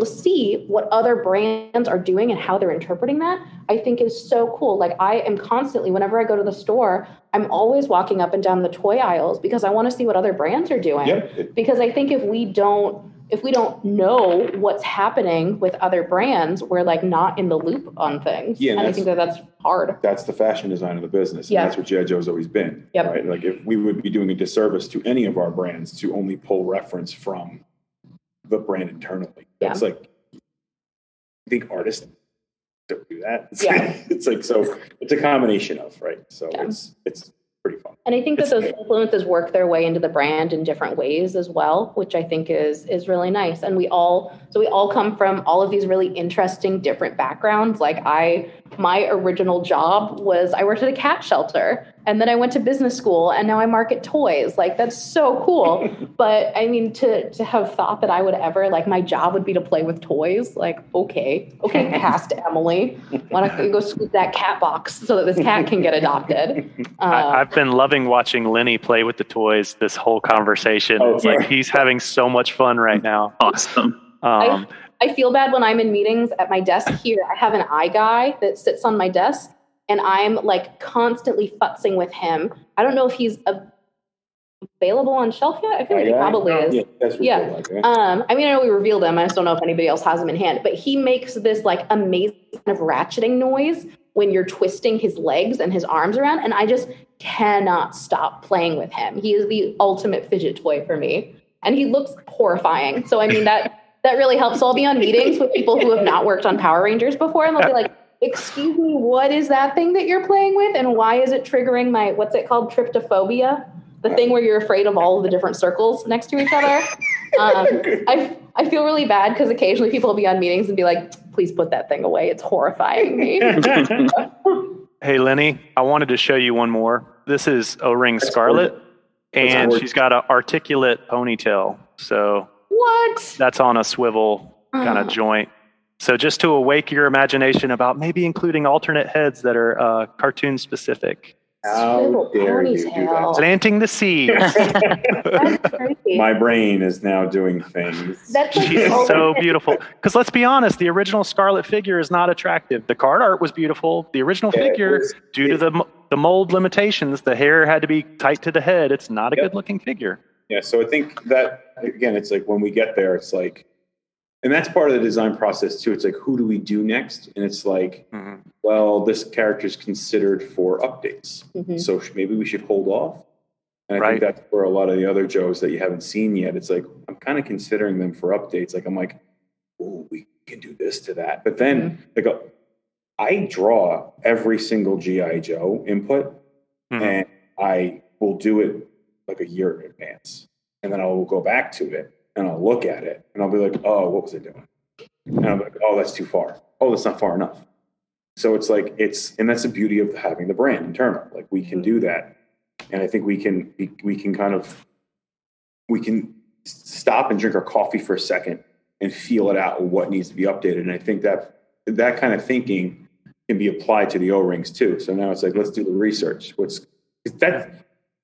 see what other brands are doing and how they're interpreting that, I think is so cool. Like I am constantly, whenever I go to the store, I'm always walking up and down the toy aisles because I want to see what other brands are doing. Yep. Because I think if we don't know what's happening with other brands, we're like not in the loop on things. Yeah, and I think that's hard. That's the fashion design of the business. And that's what G.I. Joe's always been. Yep. Right? Like if we would be doing a disservice to any of our brands to only pull reference from the brand internally. That's like, I think artists don't do that. It's like, so it's a combination of, right? So it's pretty fun. And I think that those influences work their way into the brand in different ways as well, which I think is really nice. And we all come from all of these really interesting different backgrounds. Like my original job was I worked at a cat shelter, and then I went to business school, and now I market toys. Like that's so cool. But I mean, to have thought that I would ever, like my job would be to play with toys, like, okay, past Emily, why don't you go scoop that cat box so that this cat can get adopted? I've been loving watching Lenny play with the toys this whole conversation. It's like he's having so much fun right now. Awesome. I feel bad when I'm in meetings at my desk here. I have an eye guy that sits on my desk, and I'm like constantly futzing with him. I don't know if he's available on shelf yet. I feel like he probably is. Yeah. I mean, I know we revealed him. I just don't know if anybody else has him in hand. But he makes this like amazing kind of ratcheting noise when you're twisting his legs and his arms around, and I just cannot stop playing with him. He is the ultimate fidget toy for me, and he looks horrifying. So I mean that really helps. So I'll be on meetings with people who have not worked on Power Rangers before, and they'll be like, excuse me, what is that thing that you're playing with, and why is it triggering my, what's it called, tryptophobia? The thing where you're afraid of all of the different circles next to each other. I feel really bad because occasionally people will be on meetings and be like, please put that thing away. It's horrifying me. Hey, Lenny, I wanted to show you one more. This is O-Ring Scarlet, and she's got an articulate ponytail. So what? That's on a swivel kind of joint. So just to awake your imagination about maybe including alternate heads that are cartoon specific. How dare you do that? Planting the seed. My brain is now doing things. She's so beautiful. Because let's be honest, the original Scarlet figure is not attractive. The card art was beautiful. The original figure, due to the mold limitations, the hair had to be tight to the head. It's not a good looking figure. Yeah, so I think that, again, it's like when we get there, it's like, and that's part of the design process too. It's like, who do we do next? And it's like, well, this character is considered for updates. So maybe we should hold off. And I think that's where a lot of the other Joes that you haven't seen yet, it's like, I'm kind of considering them for updates. Like, I'm like, oh, we can do this to that. But then like, I draw every single G.I. Joe input and I will do it like a year in advance. And then I'll go back to it. And I'll look at it and I'll be like, oh, what was I doing? And I'm like, oh, that's too far. Oh, that's not far enough. So it's like, and that's the beauty of having the brand internal. Like we can do that. And I think we can stop and drink our coffee for a second and feel it out what needs to be updated. And I think that kind of thinking can be applied to the O-rings too. So now it's like, let's do the research.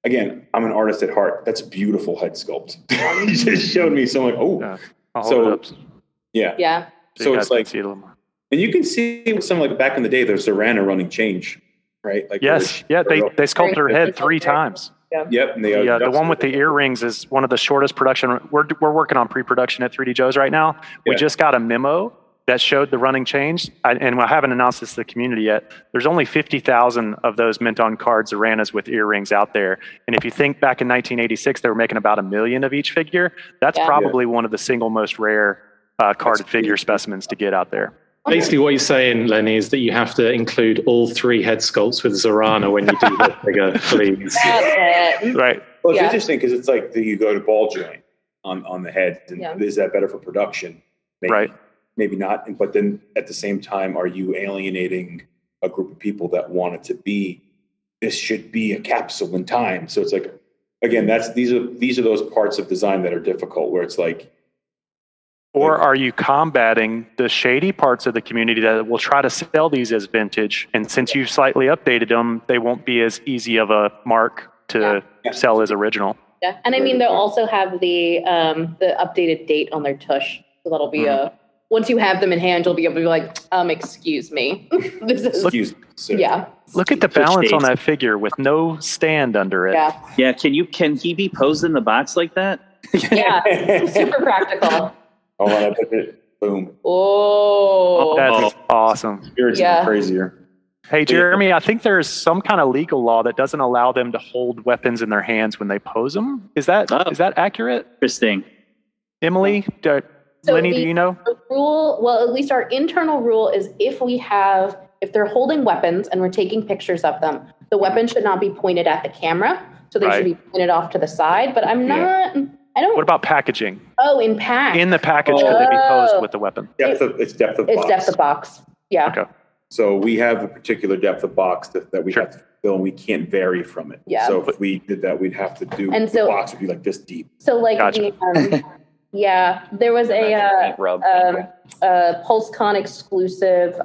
Again, I'm an artist at heart. That's a beautiful head sculpt. You just showed me. So I'm like, oh, yeah. So it's like, and you can see with some like back in the day, there's Serrana running change, right? Like yes, they sculpted her head 3 times. Yep. And the one with the earrings is one of the shortest production. We're working on pre-production at 3D Joe's right now. We just got a memo that showed the running change, and I haven't announced this to the community yet. There's only 50,000 of those mint on card Zeranas with earrings out there. And if you think back in 1986, they were making about 1 million of each figure. That's probably one of the single most rare carded figure specimens to get out there. Basically, what you're saying, Lenny, is that you have to include all 3 head sculpts with Zerana when you do that figure, please. Right. Well, it's interesting because it's like, do you go to ball joint on the head? And is that better for production? Maybe. Right. Maybe not. But then at the same time, are you alienating a group of people that want it to be, this should be a capsule in time? So it's like, again, these are those parts of design that are difficult where it's like, or are you combating the shady parts of the community that will try to sell these as vintage? And since you've slightly updated them, they won't be as easy of a mark to sell as original. Yeah. And I mean, they'll also have the updated date on their tush. So that'll be once you have them in hand, you'll be able to be like, excuse me. This is Look at the balance on that figure with no stand under it. Yeah. Can he be posed in the box like that? Yeah. Super practical. Oh, I put it. Boom. Oh, that's awesome. Spirits even crazier. Hey, Jeremy, I think there's some kind of legal law that doesn't allow them to hold weapons in their hands when they pose them. Is that accurate? Interesting. Emily, Lenny, do you know? Rule, well, at least our internal rule is if they're holding weapons and we're taking pictures of them, the weapon should not be pointed at the camera. So they should be pointed off to the side. But I'm not. What about packaging? Oh, in pack. In the package, could they be posed with the weapon? It's depth of box. It's depth of box. Yeah. Okay. So we have a particular depth of box that we have to fill, and we can't vary from it. Yeah. So if we did that, we'd have to do. And the box would be like this deep. So like there was a PulseCon exclusive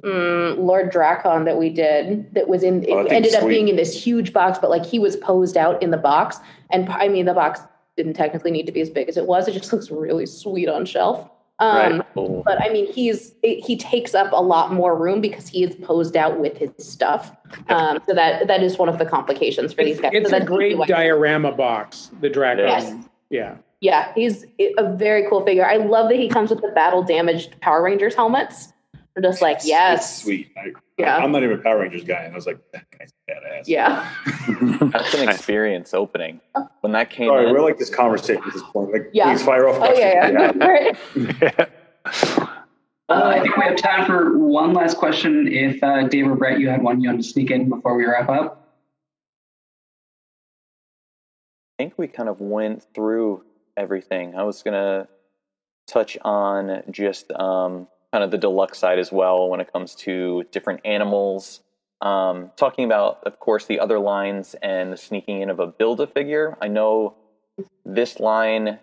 Lord Drakkon that we did that was in. It ended up being in this huge box, but like he was posed out in the box, and I mean the box didn't technically need to be as big as it was. It just looks really sweet on shelf. But I mean, he takes up a lot more room because he is posed out with his stuff. So that is one of the complications for these guys. It's a great diorama box, the Drakkon. Yes. Yeah, he's a very cool figure. I love that he comes with the battle damaged Power Rangers helmets. I'm just like, it's sweet. I'm not even a Power Rangers guy, and I was like, that guy's badass. Yeah. That's an experience opening. When that came in. We're like this conversation at this point. Like, please fire off. Oh, yeah. I think we have time for one last question. If Dave or Brett, you had one you wanted to sneak in before we wrap up. I think we kind of went through everything. I was going to touch on just kind of the deluxe side as well when it comes to different animals. Talking about, of course, the other lines and the sneaking in of a Build-A-Figure. I know this line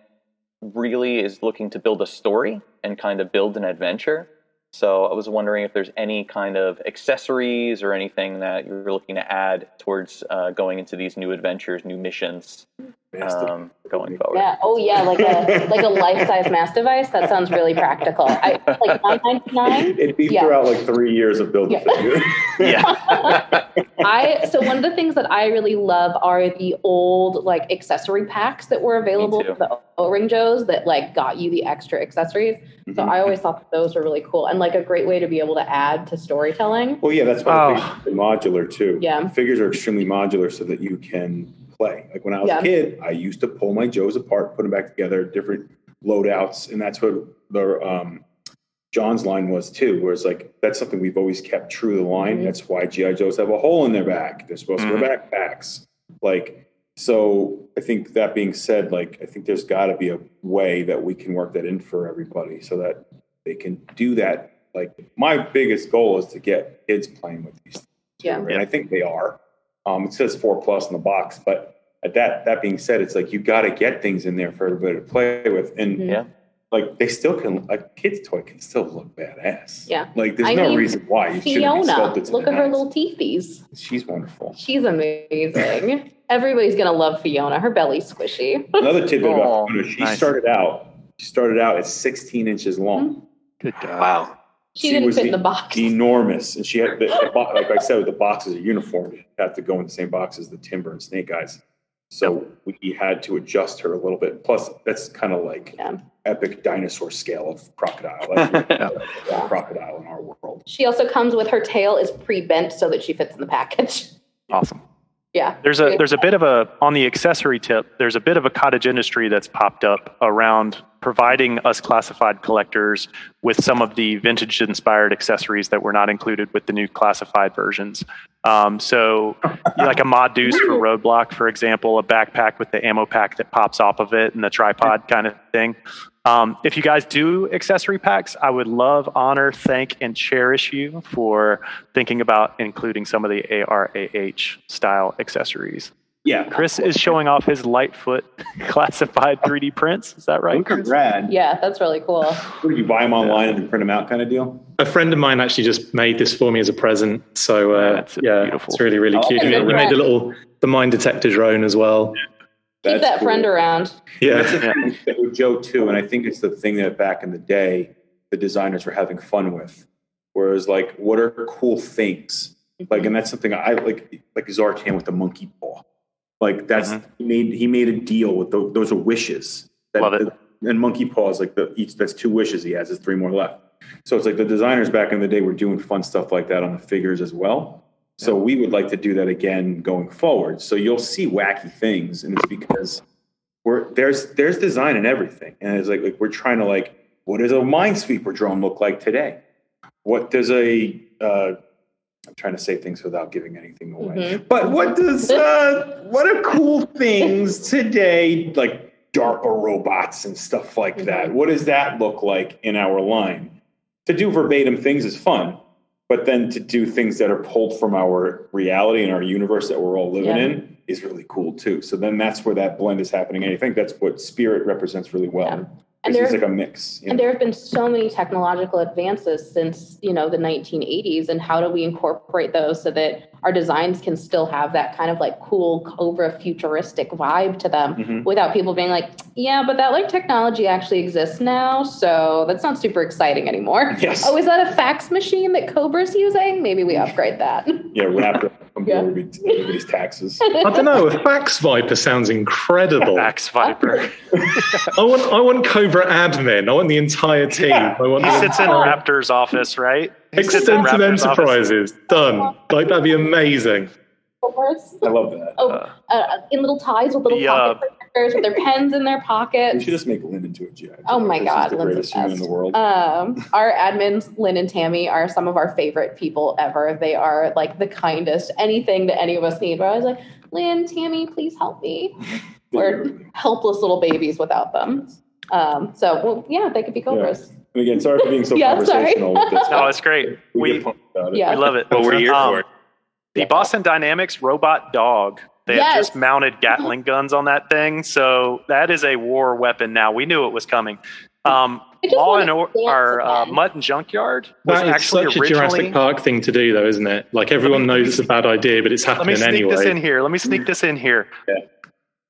really is looking to build a story and kind of build an adventure. So I was wondering if there's any kind of accessories or anything that you're looking to add towards going into these new adventures, new missions, going forward. Yeah. Oh, yeah. Like a life-size mass device. That sounds really practical. Like $9.99. It'd be throughout like 3 years of building. So one of the things that I really love are the old like accessory packs that were available for the O-ring Joes that like got you the extra accessories. So I always thought that those were really cool and like a great way to be able to add to storytelling. Well, yeah, that's why the figures are modular too. Yeah. The figures are extremely modular so that you can play. Like when I was a kid, I used to pull my Joes apart, put them back together, different loadouts, and that's what the John's line was too. Whereas like that's something we've always kept true to the line. That's why GI Joes have a hole in their back. They're supposed to wear backpacks. Like so. I think that being said, like I think there's got to be a way that we can work that in for everybody so that they can do that. Like my biggest goal is to get kids playing with these things. Yeah, and I think they are. It says 4+ in the box, but that being said, it's like you got to get things in there for everybody to play with, and like they still can. A kid's toy can still look badass. Yeah, like there's no reason why you shouldn't be sculpted to look at her little teethies. She's wonderful. She's amazing. Everybody's gonna love Fiona. Her belly's squishy. Another tidbit about Fiona: she started out at 16 inches long. Good God! Wow. She didn't fit in the box. Enormous, and she had like I said, the boxes are uniform. You have to go in the same box as the Timber and Snake Eyes. So we had to adjust her a little bit. Plus, that's kind of like epic dinosaur scale of crocodile. That's crocodile in our world. She also comes with her tail is pre-bent so that she fits in the package. Awesome. Yeah. There's a bit of on the accessory tip, there's a bit of a cottage industry that's popped up around providing us classified collectors with some of the vintage inspired accessories that were not included with the new classified versions. So like a mod deuce for Roadblock, for example, a backpack with the ammo pack that pops off of it and the tripod kind of thing. If you guys do accessory packs, I would love, honor, thank, and cherish you for thinking about including some of the ARAH style accessories. Yeah. Chris is showing off his Lightfoot classified 3D prints. Is that right? Look, rad. Yeah, that's really cool. What, do you buy them online and print them out kind of deal? A friend of mine actually just made this for me as a present. So beautiful. It's really, really cute. He made the mine detector drone as well. Keep that friend around. Yeah. That's the thing with Joe too, and I think it's the thing that back in the day the designers were having fun with. Whereas like, what are cool things? Like, and that's something I like Zartan with the monkey paw. Like that's he made a deal with those are wishes. Love it. And monkey paw is like that's 2 wishes he has. There's 3 more left. So it's like the designers back in the day were doing fun stuff like that on the figures as well. So we would like to do that again going forward. So you'll see wacky things, and it's because there's design in everything, and it's like we're trying to like, what does a Minesweeper drone look like today? What does I'm trying to say things without giving anything away. But what are cool things today, like DARPA robots and stuff like that? What does that look like in our line? To do verbatim things is fun. But then to do things that are pulled from our reality and our universe that we're all living in is really cool too. So then that's where that blend is happening. And I think that's what Spirit represents really well. Yeah. And it's like a mix. And there have been so many technological advances since, the 1980s. And how do we incorporate those so that our designs can still have that kind of like cool Cobra futuristic vibe to them without people being like, yeah, but that like technology actually exists now. So that's not super exciting anymore. Yes. Oh, is that a fax machine that Cobra's using? Maybe we upgrade that. Yeah, wrap it up everybody's taxes. I don't know. A Fax Viper sounds incredible. Fax Viper. I want Cobra admin. I want the entire team. He sits in Raptor's office, right? Extensive Enterprises. Done. Like, that'd be amazing. I love that. In little ties with little pocket with their pens in their pockets. We should just make Lynn into a GI Joe. Oh my God, the greatest human in the world. Our admins, Lynn and Tammy, are some of our favorite people ever. They are like the kindest. Anything that any of us need. But I was like, Lynn, Tammy, please help me. We're helpless little babies without them. They could be Cobras. Yeah. And again, sorry for being so conversational with this. No, it's great. We love it. But we're here for it. The Boston Dynamics robot dog. They have just mounted Gatling guns on that thing. So that is a war weapon now. We knew it was coming. Mutt and Junkyard was that is actually such a originally... Jurassic Park thing to do, though, isn't it? Like, everyone knows it's a bad idea, but it's happening anyway. Let me sneak this in here. Yeah.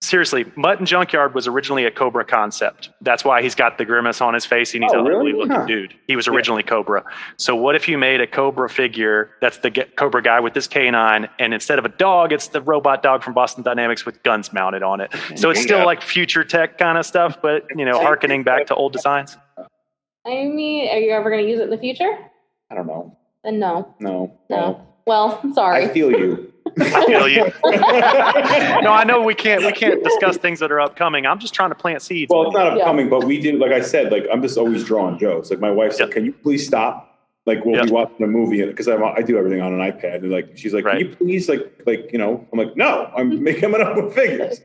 Seriously, Mutt and Junkyard was originally a Cobra concept. That's why he's got the grimace on his face and he's an ugly looking dude. He was originally Cobra. So what if you made a Cobra figure that's the Cobra guy with this canine, and instead of a dog, it's the robot dog from Boston Dynamics with guns mounted on it. So it's still like future tech kind of stuff, but, harkening back to old designs. I mean, are you ever going to use it in the future? I don't know. Then no. No. Well, I'm sorry. I feel you. I feel you. No, I know we can't discuss things that are upcoming. I'm just trying to plant seeds. Well, it's not upcoming, but we do. Like I said, I'm just always drawing jokes. Like my wife said, "Can you please stop?" Like we'll be watching a movie because I do everything on an iPad. And she's like, "Can you please I'm like, no, I'm coming up with figures."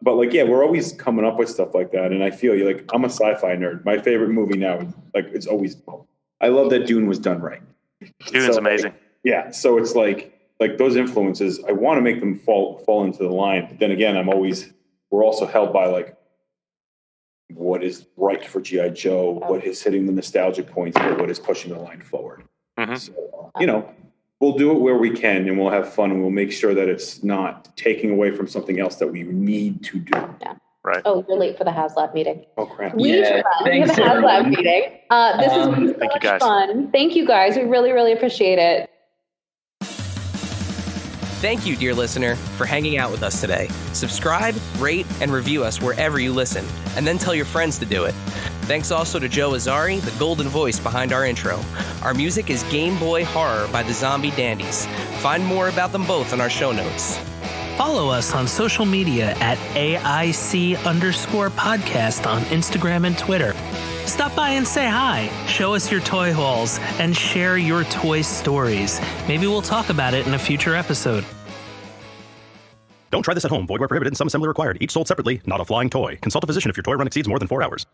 We're always coming up with stuff like that. And I feel you. Like I'm a sci-fi nerd. My favorite movie now, it's always. I love that Dune was done right. Dune's amazing. Yeah, so it's like those influences. I want to make them fall into the line, but then again, we're also held by what is right for GI Joe, what is hitting the nostalgic points, but what is pushing the line forward. Mm-hmm. So we'll do it where we can, and we'll have fun, and we'll make sure that it's not taking away from something else that we need to do. Yeah. Right. Oh, you're late for the HasLab meeting. Oh crap! We have a HasLab meeting. This has been so much fun. Thank you guys. We really, really appreciate it. Thank you, dear listener, for hanging out with us today. Subscribe, rate, and review us wherever you listen, and then tell your friends to do it. Thanks also to Joe Azzari, the golden voice behind our intro. Our music is Game Boy Horror by the Zombie Dandies. Find more about them both in our show notes. Follow us on social media at AIC_podcast on Instagram and Twitter. Stop by and say hi, show us your toy hauls, and share your toy stories. Maybe we'll talk about it in a future episode. Don't try this at home. Void where prohibited and some assembly required. Each sold separately, not a flying toy. Consult a physician if your toy run exceeds more than 4 hours.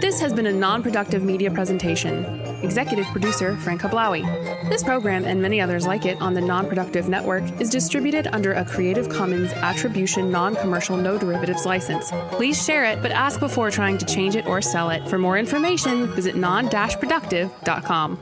This has been a non-productive media presentation. Executive producer, Frank Hablawi. This program and many others like it on the Non-Productive Network is distributed under a Creative Commons Attribution Non-Commercial No Derivatives license. Please share it, but ask before trying to change it or sell it. For more information, visit non-productive.com.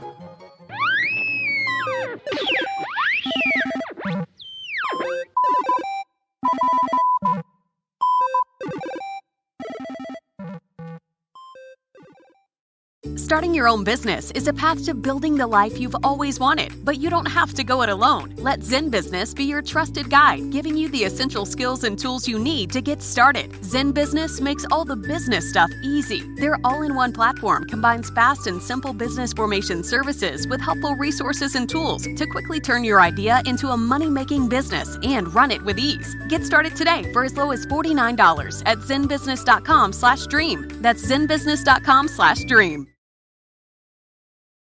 Starting your own business is a path to building the life you've always wanted, but you don't have to go it alone. Let Zen Business be your trusted guide, giving you the essential skills and tools you need to get started. Zen Business makes all the business stuff easy. Their all-in-one platform combines fast and simple business formation services with helpful resources and tools to quickly turn your idea into a money-making business and run it with ease. Get started today for as low as $49 at zenbusiness.com/dream. That's zenbusiness.com/dream.